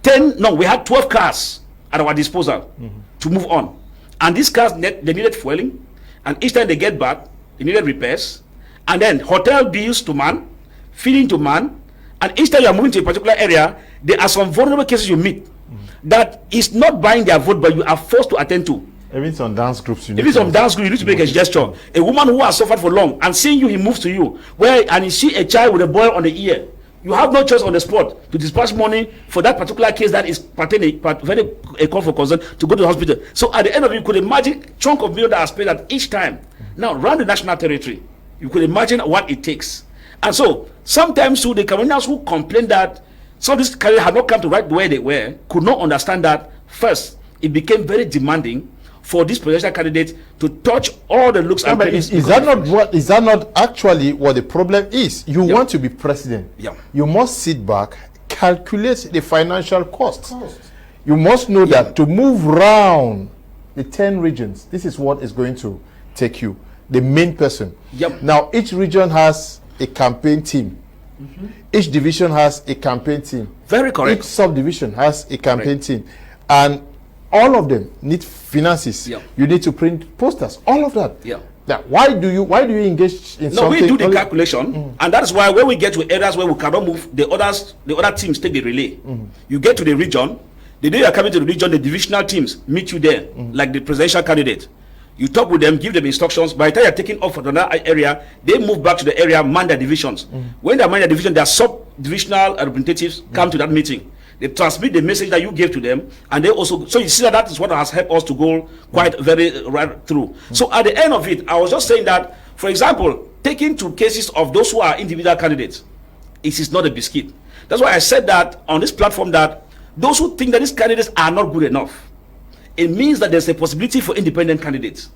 12 cars at our disposal to move on. And these cars, they needed fueling, and each time they get back, they needed repairs, and then hotel bills to man, feeding to man, and each time you are moving to a particular area, there are some vulnerable cases you meet that is not buying their vote, but you are forced to attend to. Even some dance groups, you need to make a gesture. A woman who has suffered for long, and seeing you, he moves to you, and you see a child with a boil on the ear, You have no choice on the spot to dispatch money for that particular case that is very a call for concern to go to the hospital. So at the end of it, you could imagine chunk of million that are spent at each time. Now, run the national territory. You could imagine what it takes. And so, sometimes the Cameroonians who complain that some of these candidates had not come to right where they were, could not understand that, first, it became very demanding for this presidential candidate to touch all the looks and is that not actually what the problem is? You want to be president. You must sit back, calculate the financial costs. You must know that to move around the 10 regions, this is what is going to take you, the main person. Now, each region has a campaign team. Each division has a campaign team. Very correct. Each subdivision has a campaign team. And all of them need finances. You need to print posters. All of that. Now, why do you engage in something? No, we do the calculation, and that's why when we get to areas where we cannot move, the other teams take the relay. You get to the region. The day you are coming to the region, the divisional teams meet you there, like the presidential candidate. You talk with them, give them instructions. By the time you're taking off from another area, they move back to the area, man their divisions. When they man their division, their sub-divisional representatives come to that meeting. They transmit the message that you gave to them, and they also, so you see that is what has helped us to go quite very right through. So at the end of it, I was just saying that, for example, taking to cases of those who are individual candidates, it is not a biscuit. That's why I said that on this platform, that those who think that these candidates are not good enough, it means that there's a possibility for independent candidates.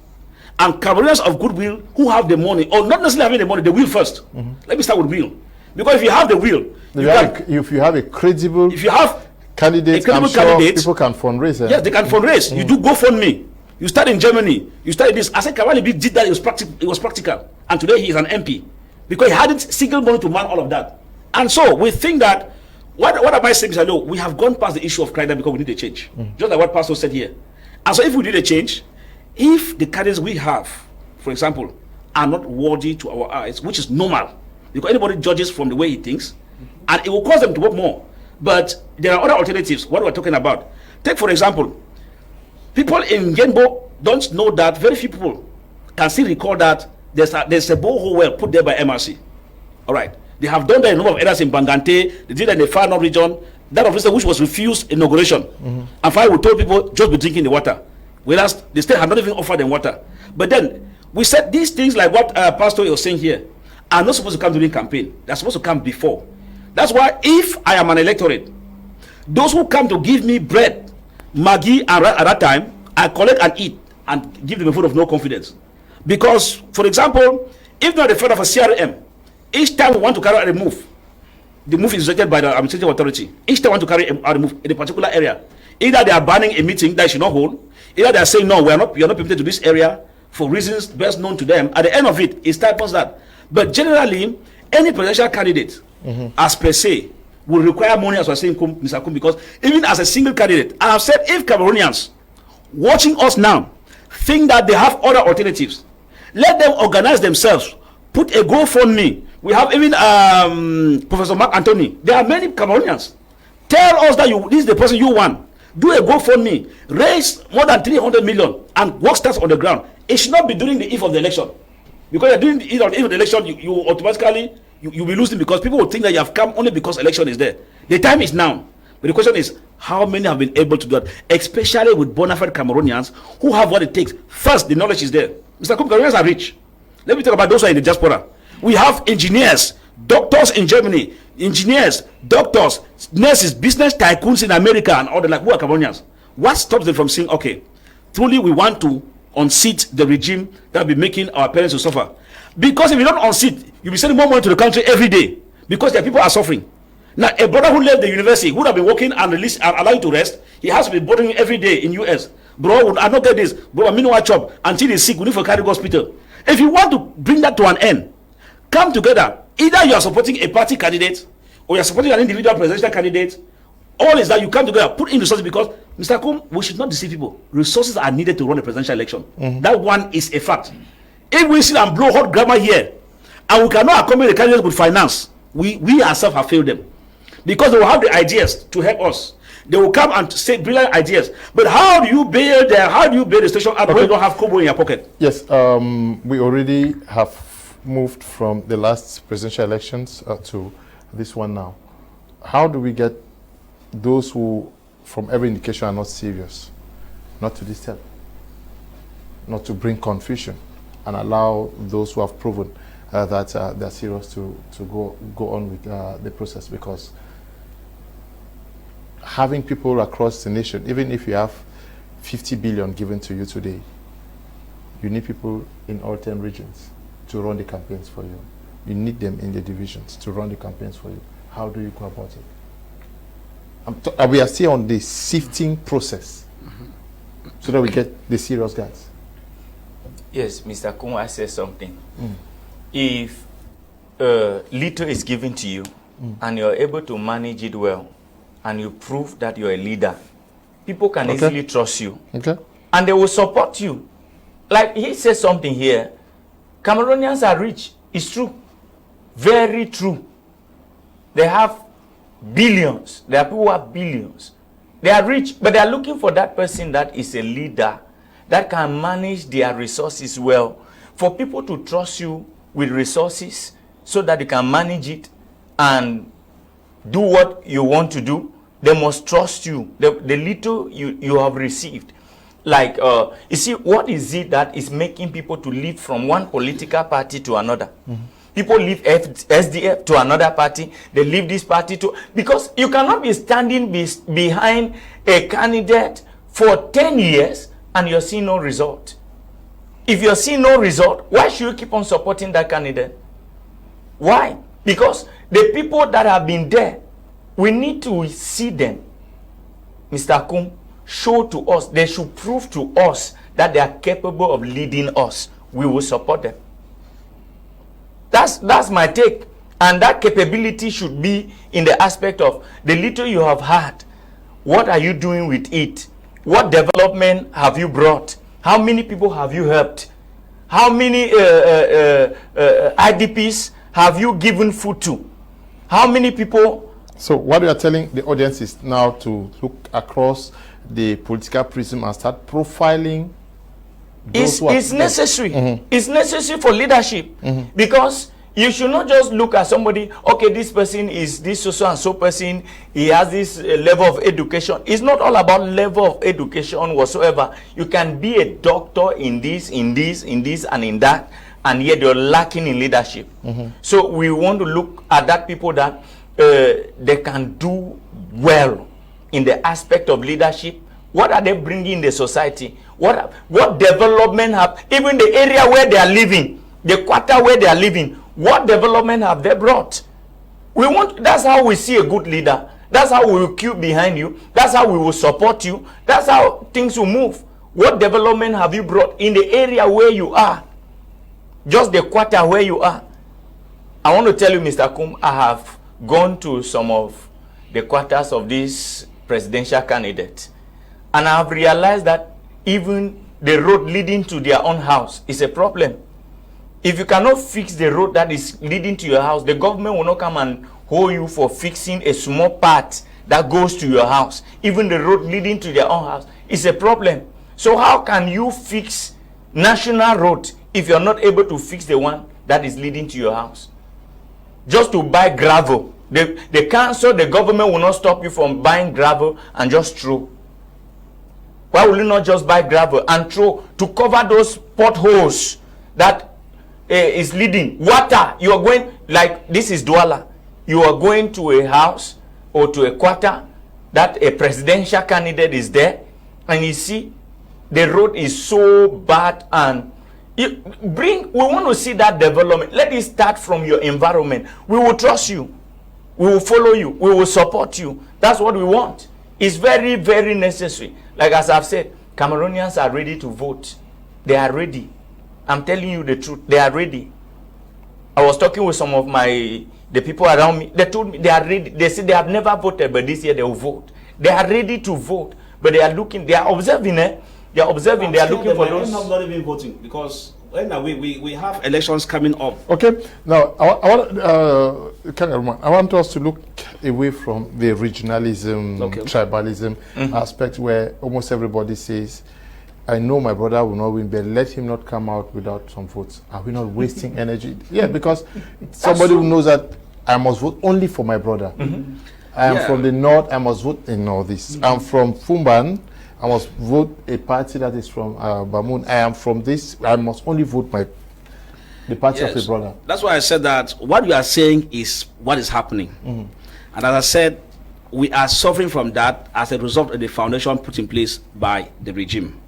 And Cameroonians of goodwill who have the money, or not necessarily having the money, the will first. Let me start with will. Because if you have the will, if you have a credible candidate, people can fundraise. Yes, they can fundraise. You do GoFundMe. You start in Germany. You started this. I said Kawali did that. It was practical. And today he is an MP. Because he hadn't single money to man all of that. And so we think that, what am I saying? Look, we have gone past the issue of crime because we need a change. Just like what Pastor said here. And so if we need a change, if the candidates we have, for example, are not worthy to our eyes, which is normal, because anybody judges from the way he thinks, and it will cause them to work more. But there are other alternatives, what we're talking about. Take, for example, people in Genbo don't know that, very few people can still recall that there's a borehole well put there by MRC. All right. They have done that in a number of areas in Bangante, they did that in the Far North region, that officer which was refused inauguration. And finally we told people just be drinking the water, whereas the state had not even offered them water. But then we said these things like what Pastor was saying here are not supposed to come during campaign. They're supposed to come before. That's why if I am an electorate, those who come to give me bread, Maggi, and at that time, I collect and eat and give them a vote of no confidence. Because, for example, if not the friend of a CRM, each time we want to carry out a move, the move is rejected by the administrative authority. Each time we want to carry out a move in a particular area, either they are banning a meeting that should not hold, either they are saying no, we are not permitted to this area for reasons best known to them. At the end of it, it stipulates that. But generally, any presidential candidate, as per se, will require money, as I was saying, Mr. Kum, because even as a single candidate, I have said if Cameroonians watching us now think that they have other alternatives, let them organize themselves, put a GoFundMe. We have even Professor Mac Anthony. There are many Cameroonians. Tell us that this is the person you want. Do a GoFundMe, raise more than 300 million, and work starts on the ground. It should not be during the eve of the election. Because you're doing the eve of the election, you automatically you'll be losing, because people will think that you have come only because election is there. The time is now. But the question is, how many have been able to do that? Especially with bona fide Cameroonians who have what it takes. First, the knowledge is there. Mr. Kum, Cameroonians are rich. Let me talk about those who are in the diaspora. We have engineers, doctors in Germany, engineers, doctors, nurses, business tycoons in America, and all the like, who are Cameroonians. What stops them from saying, okay, truly we want to unseat the regime that will be making our parents to suffer? Because if you don't unseat, you'll be sending more money to the country every day, because their people are suffering. Now, a brother who left the university, who would have been working and released and allowed to rest, he has to be bothering every day in US. Bro, I don't get this. Bro, I'm in job until he's sick. We need for carry hospital. If you want to bring that to an end, come together. Either you are supporting a party candidate or you are supporting an individual presidential candidate. All is that you come together, put in resources, because, Mr. Kum, we should not deceive people. Resources are needed to run a presidential election. That one is a fact. If we sit and blow hot grammar here, and we cannot accommodate the candidates with finance, we ourselves have failed them. Because they will have the ideas to help us. They will come and say brilliant ideas. But how do you build the station out when you don't have kobo in your pocket? Yes, we already have moved from the last presidential elections to this one now. How do we get those who, from every indication, are not serious, not to this step, not to bring confusion, and allow those who have proven that they're serious to go on with the process? Because having people across the nation, even if you have 50 billion given to you today, you need people in all 10 regions to run the campaigns for you. You need them in the divisions to run the campaigns for you. How do you go about it? We are still on the sifting process, so that we get the serious guys. Yes, Mr. Kumba said something. If little is given to you and you're able to manage it well, and you prove that you're a leader, people can easily trust you. And they will support you. Like he says something here, Cameroonians are rich. It's true. Very true. They have billions. There are people who have billions. They are rich, but they are looking for that person that is a leader, that can manage their resources well. For people to trust you with resources so that you can manage it and do what you want to do, they must trust you. The little you have received. Like, you see, what is it that is making people to leave from one political party to another? People leave SDF to another party. They leave this party to... Because you cannot be standing behind a candidate for 10 years and you're seeing no result. If you're seeing no result, why should you keep on supporting that candidate? Why? Because the people that have been there, we need to see them. Mr. Kum, show to us, they should prove to us that they are capable of leading us. We will support them. That's my take. And that capability should be in the aspect of the little you have had. What are you doing with it? What development have you brought? How many people have you helped? How many IDPs have you given food to? How many people? So what we are telling the audience is now to look across the political prism and start profiling. It's necessary. It's necessary for leadership, because you should not just look at somebody, okay, this person is this so and so person, he has this level of education. It's not all about level of education whatsoever. You can be a doctor in this, and in that, and yet you're lacking in leadership. So we want to look at that people that they can do well in the aspect of leadership. What are they bringing in the society? What development have, even the area where they are living, the quarter where they are living, what development have they brought? That's how we see a good leader. That's how we will queue behind you. That's how we will support you. That's how things will move. What development have you brought in the area where you are? Just the quarter where you are. I want to tell you, Mr. Kum, I have gone to some of the quarters of this presidential candidate, and I have realized that even the road leading to their own house is a problem. If you cannot fix the road that is leading to your house, the government will not come and hold you for fixing a small part that goes to your house. Even the road leading to their own house is a problem. So how can you fix national road if you're not able to fix the one that is leading to your house? Just to buy gravel, the council, the government will not stop you from buying gravel and just throw. Why will you not just buy gravel and throw to cover those potholes that is leading? Water, you are going, like this is Douala, you are going to a house or to a quarter that a presidential candidate is there, and you see the road is so bad, and we want to see that development. Let it start from your environment. We will trust you. We will follow you. We will support you. That's what we want. It's very, very necessary. Like as I've said, Cameroonians are ready to vote. They are ready. I'm telling you the truth. They are ready. I was talking with some of the people around me. They told me they are ready. They said they have never voted, but this year they will vote. They are ready to vote, but they are looking. They are observing. They are observing. They are looking for those. I'm not even voting because we have elections coming up. Okay. Now I want us to look away from the regionalism, tribalism aspect, where almost everybody says, I know my brother will not win, but let him not come out without some votes. Are we not wasting energy? Yeah, because somebody who knows that I must vote only for my brother. I am from the north, I must vote in northeast. I'm from Fumban, I must vote a party that is from Bamun. I am from this, I must only vote the party of the brother. That's why I said that what you are saying is what is happening. And as I said, we are suffering from that as a result of the foundation put in place by the regime.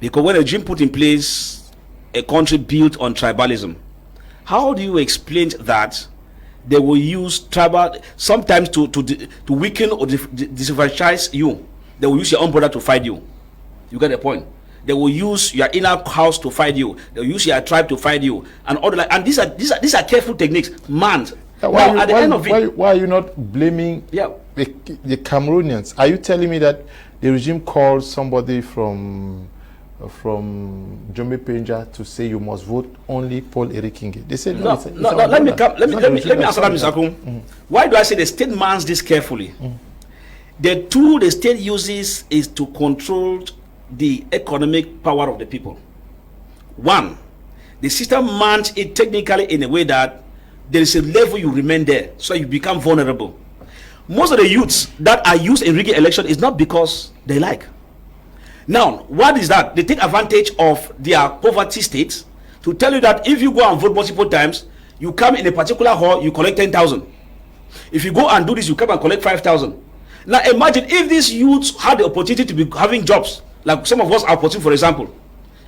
Because when a regime put in place a country built on tribalism, how do you explain that they will use tribal sometimes to weaken or disenfranchise you? They will use your own brother to fight you. You get the point? They will use your inner house to fight you. They will use your tribe to fight you, and all the and these are careful techniques, man. Why are you not blaming the Cameroonians? Are you telling me that the regime called somebody from Jombe Penja to say you must vote only Paul Erikinge? They said no. Let me answer that, Mr. Kum. Why do I say the state mans this carefully? The tool the state uses is to control the economic power of the people. One, the system mans it technically in a way that there is a level you remain there, so you become vulnerable. Most of the youths that are used in rigging election is not because they like. Now, what is that? They take advantage of their poverty states to tell you that if you go and vote multiple times, you come in a particular hall, you collect 10,000. If you go and do this, you come and collect 5,000. Now imagine if these youths had the opportunity to be having jobs, like some of us are pursuing, for example.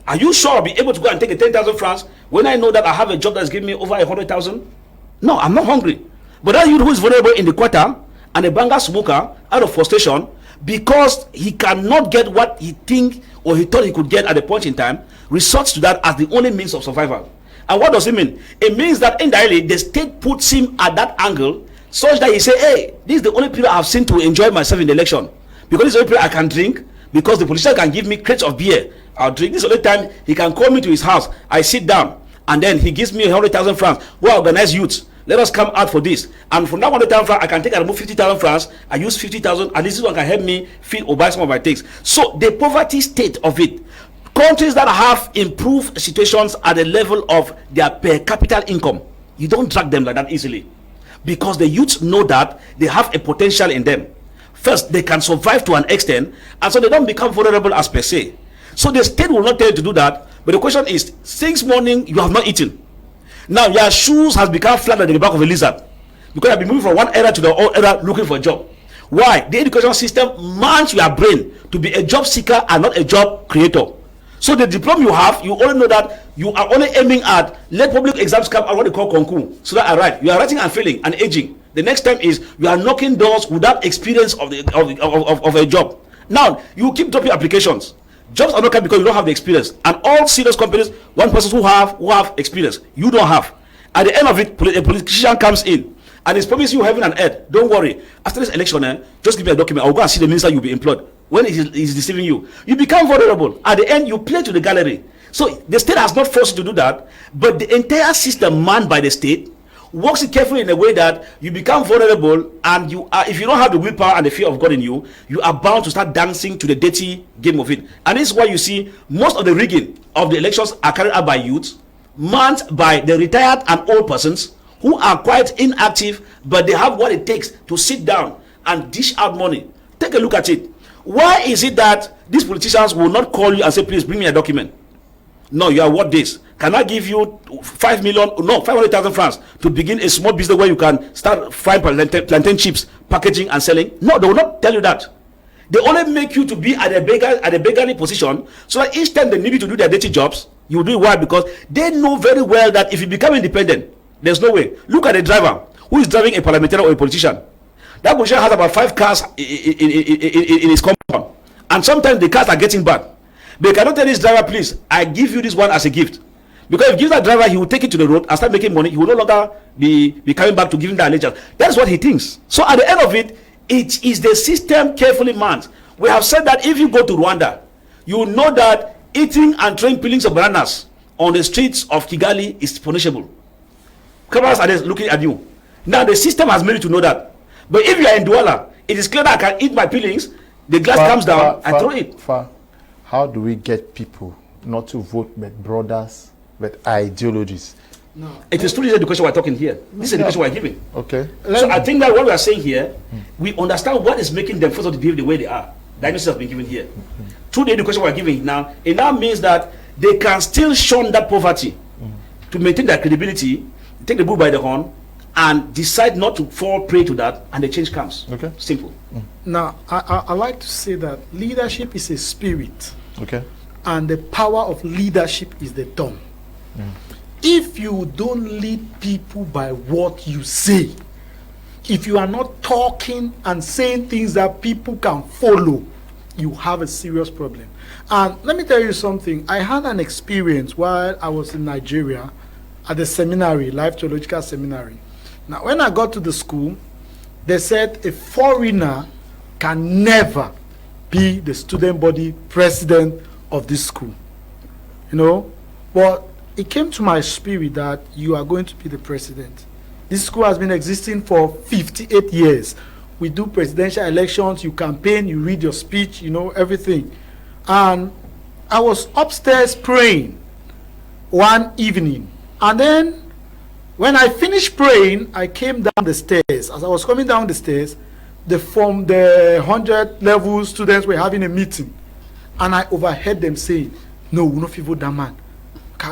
Are you sure I'll be able to go and take the 10,000 francs when I know that I have a job that's giving me over 100,000? No, I'm not hungry. But that youth who is vulnerable in the quarter and a banger smoker out of frustration because he cannot get what he think or he thought he could get at a point in time, resorts to that as the only means of survival. And what does it mean? It means that indirectly the state puts him at that angle such that he say, hey, this is the only period I've seen to enjoy myself in the election. Because this is the only period I can drink, because the politician can give me crates of beer. I'll drink. This is the only time he can call me to his house. I sit down and then he gives me 100,000 francs. Well, organize youths. Let us come out for this. And from that 100,000 francs, I can take and remove 50,000 francs. I use 50,000, and this one can help me feed or buy some of my things. So the poverty state of it, countries that have improved situations at the level of their per capita income, you don't drag them like that easily. Because the youths know that they have a potential in them. First, they can survive to an extent, and so they don't become vulnerable as per se. So the state will not tell you to do that, but the question is, since morning you have not eaten. Now your shoes has become flat at the back of a lizard because you have been moving from one era to the other era looking for a job. Why? The education system mans your brain to be a job seeker and not a job creator. So the diploma you have, you only know that you are only aiming at let public exams come and what they call concours. So that you are writing and failing and aging. The next time is you are knocking doors without experience of a job. Now you keep dropping applications. Jobs are not coming because you don't have the experience. And all serious companies, one person who have experience, you don't have. At the end of it, a politician comes in and is promising you heaven and earth. Don't worry. After this election, just give me a document. I'll go and see the minister. You'll be employed. When he's deceiving you, you become vulnerable. At the end, you play to the gallery. So the state has not forced you to do that, but the entire system manned by the state works it carefully in a way that you become vulnerable, and you are, if you don't have the willpower and the fear of God in you, you are bound to start dancing to the dirty game of it. And this is why you see most of the rigging of the elections are carried out by youths, manned by the retired and old persons who are quite inactive, but they have what it takes to sit down and dish out money. Take a look at it. Why is it that these politicians will not call you and say, please bring me a document? No, you are worth this. Can I give you 500,000 francs to begin a small business where you can start frying plantain chips, packaging and selling? No, they will not tell you that. They only make you to be at a beggarly position, so that each time they need you to do their dirty jobs, you do it. Why? Because they know very well that if you become independent, there's no way. Look at the driver who is driving a parliamentarian or a politician. That politician has about 5 cars in his compound, and sometimes the cars are getting bad. They cannot tell this driver, please, I give you this one as a gift. Because if you give that driver, he will take it to the road and start making money. He will no longer be coming back to giving the allegiance. That's what he thinks. So at the end of it, it is the system carefully manned. We have said that if you go to Rwanda, you know that eating and throwing peelings of bananas on the streets of Kigali is punishable. Cameras are just looking at you. Now the system has made you to know that. But if you are in Douala, it is clear that I can eat my peelings. The glass comes down, I throw it. How do we get people not to vote but brothers, but ideologies? No. It is truly the education we're talking here. This is the education we're giving. Okay. So I think that what we are saying here, we understand what is making them first of behave the way they are. Diagnosis has been given here. Through the education we're giving now, it now means that they can still shun that poverty to maintain their credibility, take the bull by the horn, and decide not to fall prey to that, and the change comes. Okay. Simple. Now, I like to say that leadership is a spirit. Okay. And the power of leadership is the tongue. If you don't lead people by what you say, if you are not talking and saying things that people can follow, you have a serious problem. And let me tell you something. I had an experience while I was in Nigeria at the seminary, Life Theological Seminary. Now, when I got to the school, they said a foreigner can never be the student body president of this school. You know, but it came to my spirit that you are going to be the president. This school has been existing for 58 years. We do presidential elections, you campaign, you read your speech, you know, everything. And I was upstairs praying one evening. And then when I finished praying, I came down the stairs. As I was coming down the stairs, the 100 level students were having a meeting. And I overheard them saying, no, we not vote that man.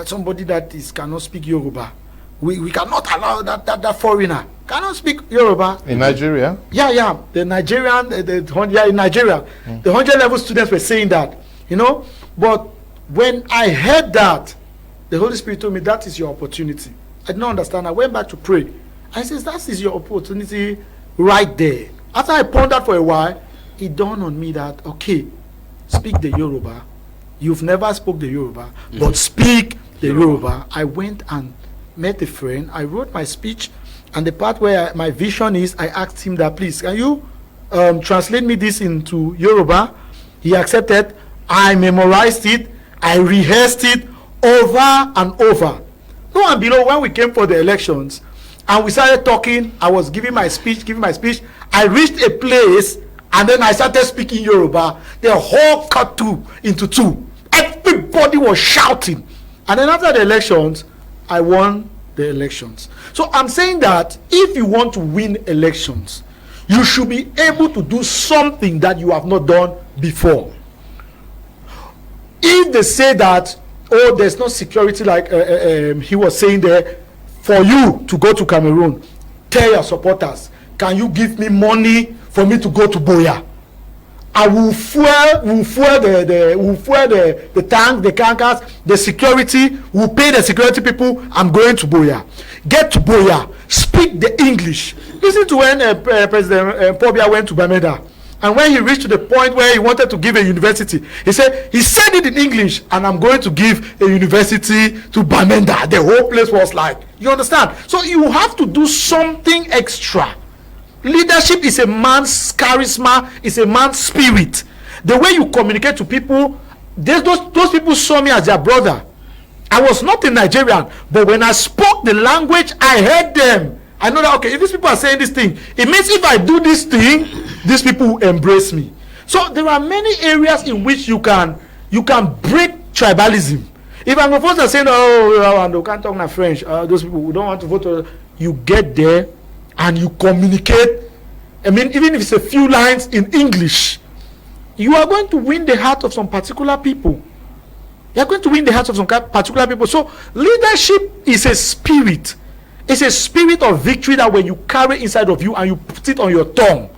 Somebody that cannot speak Yoruba. We cannot allow that foreigner cannot speak Yoruba. In Nigeria? Yeah. The Nigerian, in Nigeria, the 100 level students were saying that, you know. But when I heard that, the Holy Spirit told me that is your opportunity. I did not understand. I went back to pray. I said, that is your opportunity right there. After I pondered for a while, it dawned on me that, okay, speak the Yoruba. You've never spoke the Yoruba, but speak the Yoruba. I went and met a friend. I wrote my speech, and the part where my vision is, I asked him that, please, can you translate me this into Yoruba? He accepted. I memorized it. I rehearsed it over and over. Lo and below, when we came for the elections, and we started talking, I was giving my speech. I reached a place, and then I started speaking Yoruba. The whole cut into two. Everybody was shouting. And then after the elections, I won the elections. So I'm saying that if you want to win elections, you should be able to do something that you have not done before. If they say that, oh, there's no security, like he was saying there, for you to go to Cameroon, tell your supporters, can you give me money for me to go to Boya? I will fuel the tank, the cankers, the security, will pay the security people. I'm going to Boya. Get to Boya, speak the English. Listen to when President Pobia went to Bamenda. And when he reached to the point where he wanted to give a university, he said it in English, and I'm going to give a university to Bamenda. The whole place was like, you understand? So you have to do something extra. Leadership is a man's charisma, is a man's spirit. The way you communicate to people, those people saw me as their brother. I was not a Nigerian, but when I spoke the language, I heard them. I know that, okay, if these people are saying this thing, it means if I do this thing, these people will embrace me. So there are many areas in which you can break tribalism. If I'm supposed to say, oh, we can't talk na French, those people who don't want to vote, you get there and you communicate. I mean, even if it's a few lines in English, you are going to win the heart of some particular people. You are going to win the hearts of some particular people. So leadership is a spirit. It's a spirit of victory that when you carry inside of you and you put it on your tongue,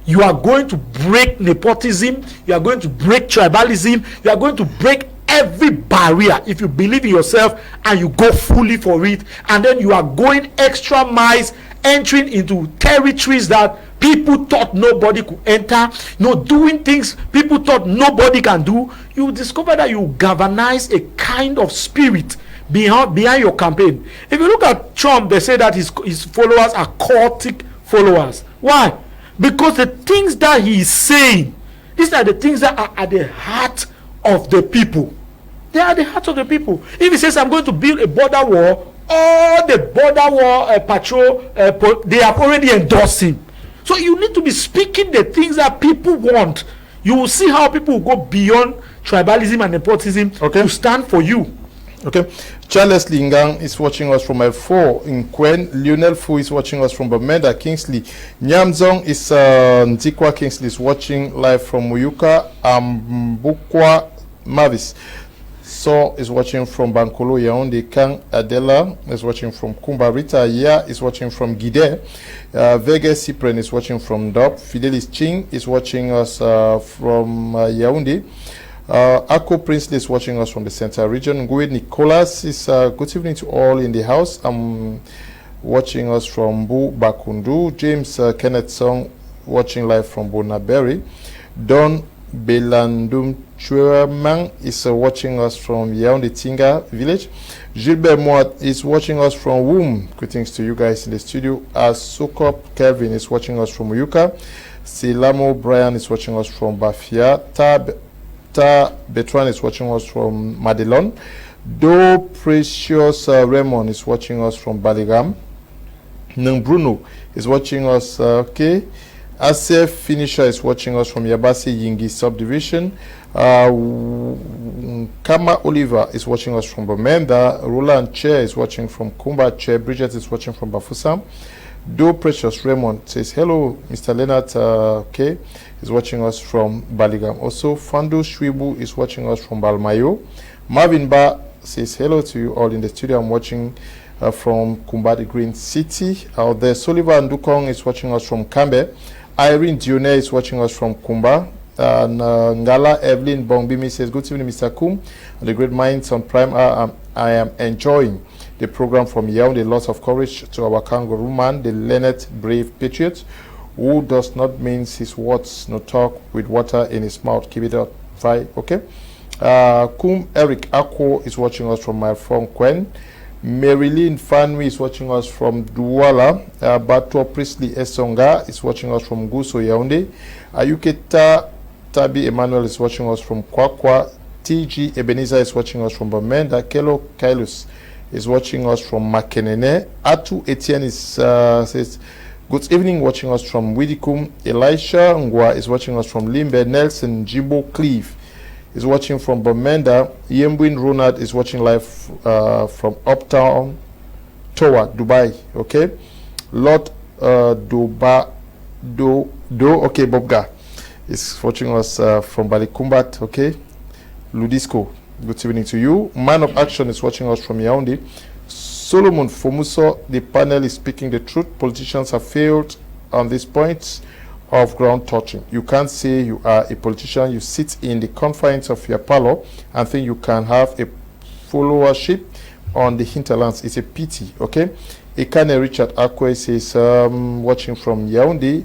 you are going to break nepotism, you are going to break tribalism, you are going to break every barrier if you believe in yourself and you go fully for it, and then you are going extra miles, entering into territories that people thought nobody could enter, doing things people thought nobody can do. You discover that you galvanize a kind of spirit behind your campaign. If you look at Trump, they say that his followers are cultic followers. Why? Because the things that he is saying, these are the things that are at the heart of the people. They are the heart of the people. If he says, I'm going to build a border wall, all the border wall patrol, they have already endorsed him. So you need to be speaking the things that people want. You will see how people will go beyond tribalism and nepotism to stand for you. Okay, Charles Lingang is watching us from L4 in Quen. Lionel Fu is watching us from Bamenda. Kingsley Nyamzong is Ntikwa Kingsley is watching live from Muyuka. Mbukwa Mavis So is watching from Bankolo Yaounde. Kang Adela is watching from Kumba. Rita Ya is watching from Gide. Vegas Cyprian is watching from Dop. Fidelis Ching is watching us from Yaounde. Ako Princely is watching us from the Central region. Ngwe Nicholas is good evening to all in the house. I'm watching us from Bu Bakundu. James Kenneth Song watching live from Bonaberry. Don Belandum Chuermang is watching us from Yaounde Tinga village. Gilbert Moat is watching us from Womb. Greetings to you guys in the studio. Sokop Kelvin is watching us from Uyuka. Silamo Brian is watching us from Bafia. Ta Betran is watching us from Madelon. Do Precious Raymond is watching us from Baligam. Nung Bruno is watching us, okay. Asef Finisher is watching us from Yabasi Yingi subdivision. Kama Oliver is watching us from Bamenda. Roland Chair is watching from Kumba Chair. Bridget is watching from Bafusam. Do Precious Raymond says hello. Mr. Leonard K is watching us from Baligam. Also, Fandu Shwibu is watching us from Balmayo. Marvin Ba says hello to you all in the studio. I'm watching from Kumba, the Green City. Out there, Sullivan Dukong is watching us from Kambe. Irene Dione is watching us from Kumba. And Ngala Evelyn Bongbimi says, good evening, Mr. Kum. The great minds on Prime I am enjoying the program from Yaounde. Lots of courage to our kangaroo man, the learned, brave patriot, who does not mince his words, no talk with water in his mouth. Keep it up, fine, okay? Kum Eric Akwo is watching us from my phone, Quen. Marilyn Fanwi is watching us from Douala. Bato Priestley Esonga is watching us from Guso Yaounde. Ayuketa Tabi Emmanuel is watching us from Kwakwa. TG Ebenezer is watching us from Bamenda. Kelo Kailus is watching us from Makenene. Atu Etienne is says good evening, watching us from Widikum. Elisha Ngwa is watching us from Limbe. Nelson Jibo Cleve is watching from Bamenda. Yembwin Ronald is watching live from Uptown Tower, Dubai. Okay, Lord okay, Bobga is watching us from Balikumbat. Okay, Ludisco, good evening to you. Man of Action is watching us from Yaounde. Solomon Fomuso, the panel is speaking the truth. Politicians have failed on these points of ground touching. You can't say you are a politician, you sit in the confines of your parlor and think you can have a followership on the hinterlands. It's a pity, okay? Ekane Richard Akwe says, watching from Yaounde.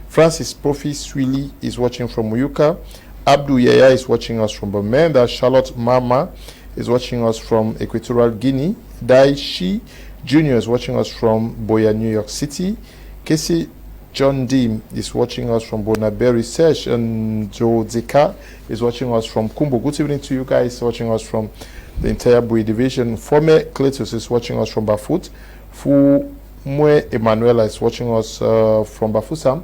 Francis Profi Swili is watching from Muyuka. Abdul Yaya is watching us from Bamenda. Charlotte Mama is watching us from Equatorial Guinea. Daishi Jr. is watching us from Boya, New York City. Casey John Deem is watching us from Bonaberry Sesh, and Joe Zeka is watching us from Kumbo. Good evening to you guys watching us from the entire Bui division. Former Cletus is watching us from Bafut. Fumwe Emanuela is watching us from Bafusam.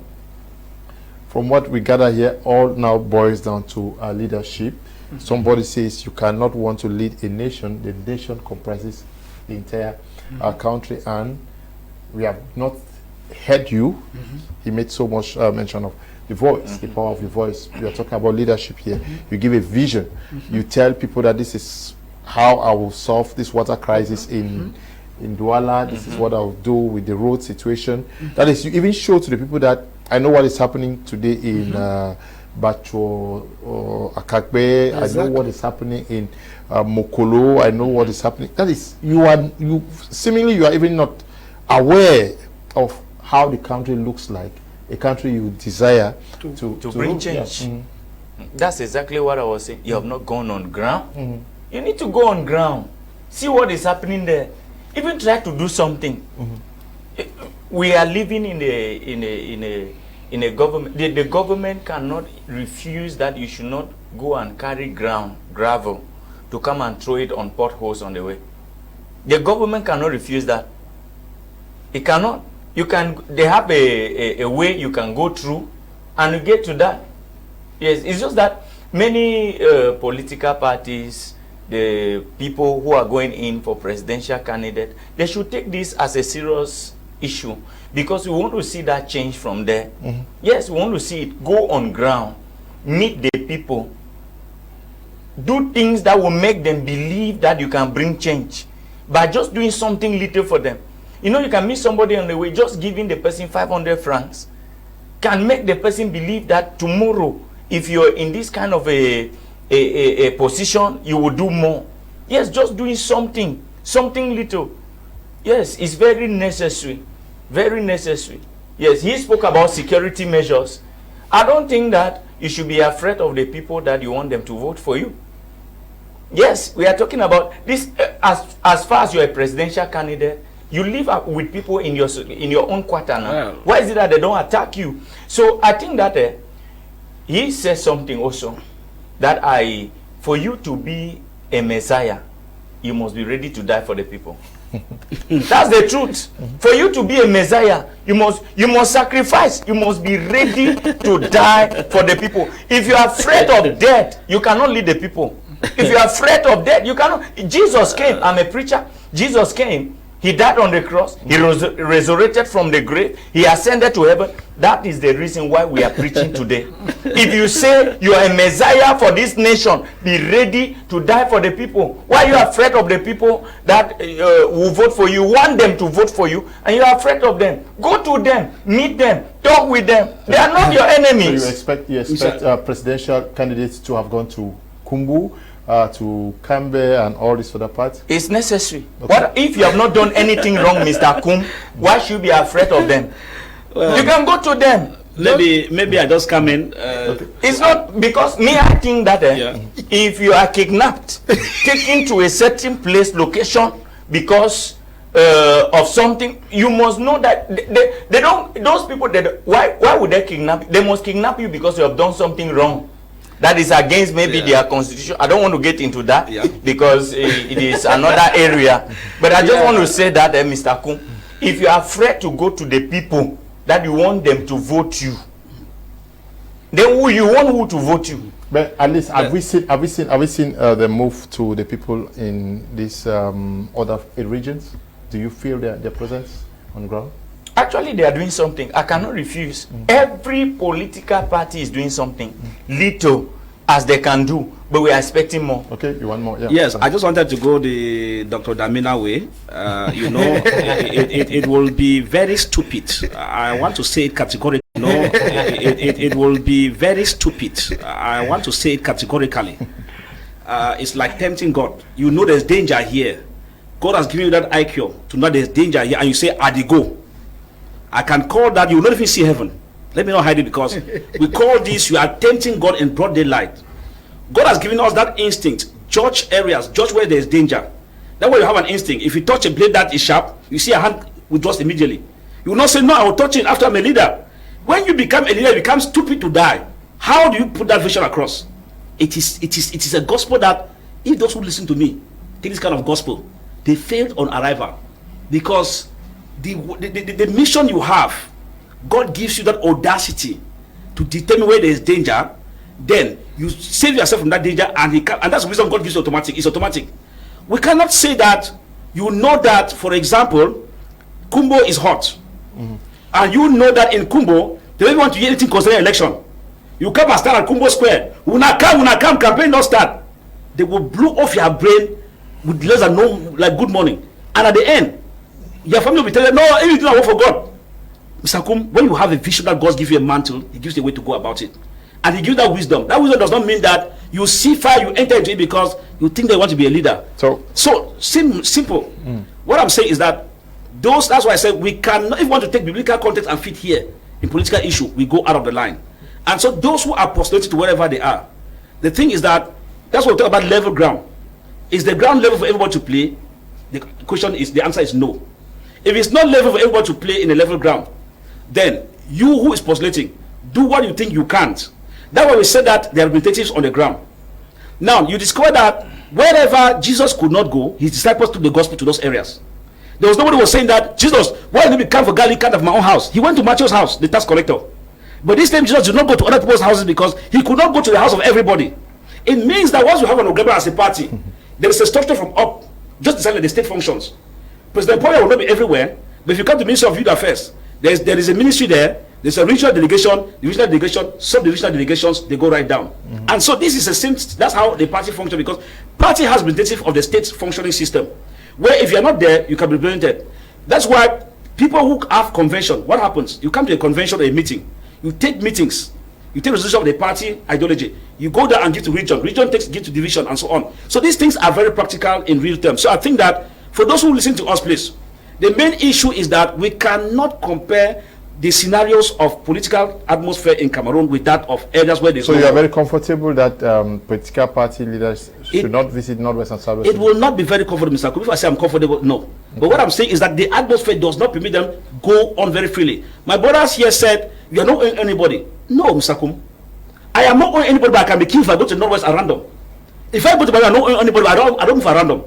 From what we gather here, all now boils down to leadership. Mm-hmm. Somebody says you cannot want to lead a nation. The nation comprises the entire country, and we have not heard you. Mm-hmm. He made so much mention of the voice, the power of the voice. You are talking about leadership here. You give a vision. You tell people that this is how I will solve this water crisis in Douala. This is what I will do with the road situation. That is, you even show to the people that I know what is happening today in Bacho or Akakbe. Exactly. I know what is happening in Mokolo. I know what is happening. That is, you are seemingly you are even not aware of how the country looks like, a country you desire to bring change. Yeah. That's exactly what I was saying. You have not gone on ground. You need to go on ground, see what is happening there, even try to do something. We are living in a government. The government cannot refuse that you should not go and carry gravel to come and throw it on potholes on the way. The government cannot refuse that. It cannot. You can. They have a way you can go through, and you get to that. Yes, it's just that many political parties the people who are going in for presidential candidate, they should take this as a serious issue, because we want to see that change from there. Yes, we want to see it go on ground, meet the people, do things that will make them believe that you can bring change by just doing something little for them. You know, you can meet somebody on the way, just giving the person 500 francs can make the person believe that tomorrow, if you're in this kind of a position, you will do more. Yes, just doing something little. Yes, it's very necessary. Very necessary. Yes, he spoke about security measures. I don't think that you should be afraid of the people that you want them to vote for you. Yes, we are talking about this. As far as you're a presidential candidate, you live up with people in your own quarter now. Well, why is it that they don't attack you? So I think that he says something also, that for you to be a messiah, you must be ready to die for the people. That's the truth. For you to be a messiah, you must sacrifice. You must be ready to die for the people. If you are afraid of death, you cannot lead the people. If you are afraid of death, you cannot. Jesus came. I'm a preacher. Jesus came. He died on the cross. He resurrected from the grave. He ascended to heaven. That is the reason why we are preaching today. If you say you are a messiah for this nation, be ready to die for the people. Why are you afraid of the people that will vote for you? You want them to vote for you, and you are afraid of them. Go to them, meet them, talk with them. They are not your enemies. So you expect presidential candidates to have gone to Kumbu, to Kumba and all these other parts? It's necessary. Okay. What if you have not done anything wrong, Mr. Kum? Why should you be afraid of them? Well, you can go to them. Maybe I just come in. Okay. It's not because I think that if you are kidnapped, taken to a certain place, location, because of something, you must know that they don't. Those people, why would they kidnap you? They must kidnap you because you have done something wrong. That is against maybe their constitution. I don't want to get into that because it is another area. But I just want to say that, Mr. Kum, if you are afraid to go to the people that you want them to vote you, then you want who to vote you? But at least have we seen the move to the people in these other regions? Do you feel their presence on the ground? Actually, they are doing something. I cannot refuse. Every political party is doing something, little as they can do, but we are expecting more. Okay, you want more? Yeah. Yes, I just wanted to go the Dr. Damina way. You know, it will be very stupid. I want to say it categorically. No, it will be very stupid. I want to say it categorically. It's like tempting God. You know there's danger here. God has given you that IQ to know there's danger here, and you say, "Adi go." I can call that, you will not even see heaven. Let me not hide it, because we call this, you are tempting God in broad daylight. God has given us that instinct. Judge areas, judge where there is danger. That way you have an instinct. If you touch a blade that is sharp, you see a hand withdraws immediately. You will not say, no, I will touch it after I'm a leader. When you become a leader, you become stupid to die. How do you put that vision across? It is a gospel that, if those who listen to me take this kind of gospel, they failed on arrival. Because the mission you have, God gives you that audacity to determine where there is danger. Then you save yourself from that danger, and that's the reason God gives you automatic. It's automatic. We cannot say that you know that, for example, Kumba is hot, and you know that in Kumba they don't want to hear anything concerning election. You come and stand at Kumba Square. Una come, campaign not start. They will blow off your brain with less than no, like good morning, and at the end, your family will be telling you, no, everything I want for God. Mr. Kum, when you have a vision that God gives you a mantle, He gives you a way to go about it. And He gives that wisdom. That wisdom does not mean that you see fire, you enter into it because you think they want to be a leader. So simple. What I'm saying is that that's why I said we cannot, if we want to take biblical context and fit here in political issue, we go out of the line. And so those who are postulated to wherever they are, the thing is that, that's what we talk about level ground. Is the ground level for everyone to play? The answer is no. If it's not level for everyone to play in a level ground, then you who is postulating, do what you think you can't. That's why we said that there are representatives on the ground. Now, you discover that wherever Jesus could not go, His disciples took the gospel to those areas. There was nobody who was saying that, Jesus, why did you come for Galilee, kind of my own house? He went to Matthew's house, the tax collector. But this time Jesus did not go to other people's houses because He could not go to the house of everybody. It means that once you have an agreement as a party, There is a structure from up, just like the state functions. President Poya will not be everywhere, but if you come to the Ministry of Youth Affairs, there is a ministry there, there's a regional delegation, divisional delegation, sub-divisional delegations, they go right down. And so this is a same, that's how the party functions, because party has representative of the state's functioning system, where if you're not there, you can be represented. That's why people who have convention, what happens? You come to a convention or a meeting, you take meetings, you take resolution of the party ideology, you go there and give to region, region give to division, and so on. So these things are very practical in real terms. So I think that for those who listen to us, please, the main issue is that we cannot compare the scenarios of political atmosphere in Cameroon with that of areas where they. So you are very comfortable that political party leaders should not visit Northwest and Southwest? It will not be very comfortable, Mr. Kum. If I say I'm comfortable, no. Okay. But what I'm saying is that the atmosphere does not permit them go on very freely. My brothers here said, you are not owing anybody. No, Mr. Kum. I am not owing anybody, but I can be killed if I go to Northwest at random. If I go to Bali, I don't owe anybody, I don't move at random.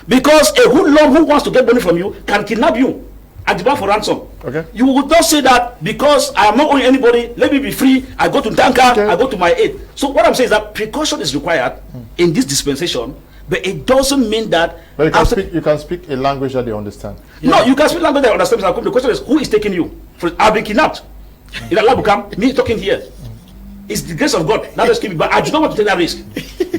Because a hoodlum who wants to get money from you can kidnap you and demand for ransom. Okay. You would not say that because I am not owing anybody, let me be free, I go to Tanka, I go to my aid. So what I'm saying is that precaution is required in this dispensation, but it doesn't mean that... But you can speak a language that they understand. No, you can speak language that they understand. The question is, who is taking you? I've been kidnapped. In Allah, me talking here. It's the grace of God. Now let's keep it. But I do not want to take that risk.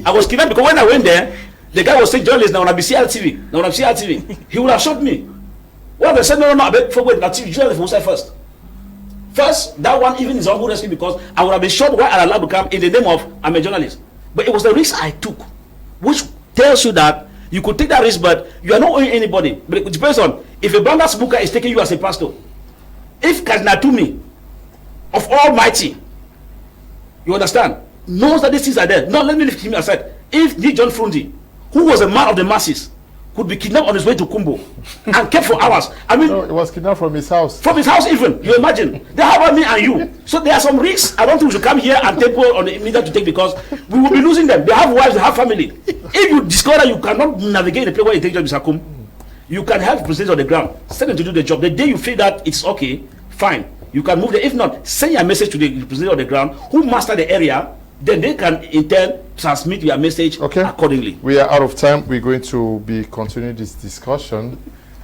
I was kidnapped because when I went there, the guy was saying, journalist, now on CLTV. Now on CLTV. He would have shot me. Well, they said, no, I beg for wait, journalist will say first. First, that one even is ungood rescue because I would have been shot while Allah become in the name of I'm a journalist. But it was the risk I took, which tells you that you could take that risk, but you are not owing anybody. But it depends on if a Banga smoker is taking you as a pastor. If Kaznatumi of Almighty, you understand, knows that these things are there. No, let me lift him aside. If John Frundi, who was a man of the masses, could be kidnapped on his way to Kumba and kept for hours. I mean, no, it was kidnapped from his house. From his house, even. You imagine. They have me and you. So there are some risks. I don't think we should come here and take on the media to take because we will be losing them. They have wives, they have family. If you discover that you cannot navigate the place where you take Mr. Kum, you can have presidents on the ground. Send them to do the job. The day you feel that it's okay, fine. You can move there. If not, send your message to the president on the ground who master the area. Then they can in turn transmit your message accordingly. We are out of time. We're going to be continuing this discussion.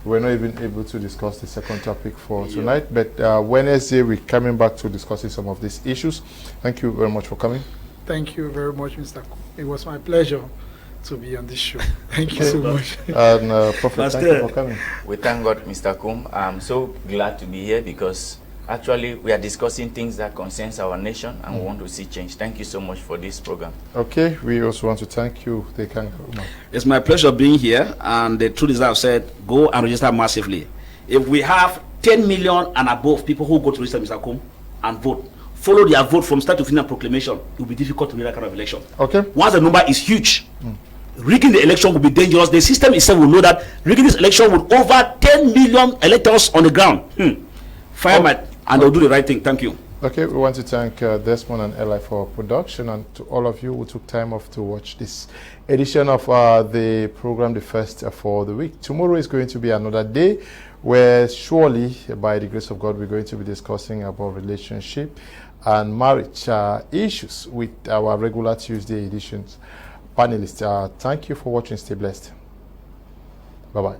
We're not even able to discuss the second topic for tonight, but Wednesday we're coming back to discussing some of these issues. Thank you very much for coming. Thank you very much, Mr. Kum. It was my pleasure to be on this show. Thank you so much. And Prophet, thank you for coming. We thank God, Mr. Kum. I'm so glad to be here because actually, we are discussing things that concerns our nation and we want to see change. Thank you so much for this program. Okay, we also want to thank you. It's my pleasure being here, and the truth is that I've said, go and register massively. If we have 10 million and above people who go to register Mr. Kum and vote, follow their vote from start to finish proclamation, it will be difficult to win that kind of election. Okay. Once the number is huge, rigging the election will be dangerous. The system itself will know that rigging this election with over 10 million electors on the ground. And they'll do the right thing. Thank you. Okay, we want to thank Desmond and Eli for production, and to all of you who took time off to watch this edition of the program, the first for the week. Tomorrow is going to be another day where surely, by the grace of God, we're going to be discussing about relationship and marriage issues with our regular Tuesday editions. Panelists, thank you for watching. Stay blessed. Bye-bye.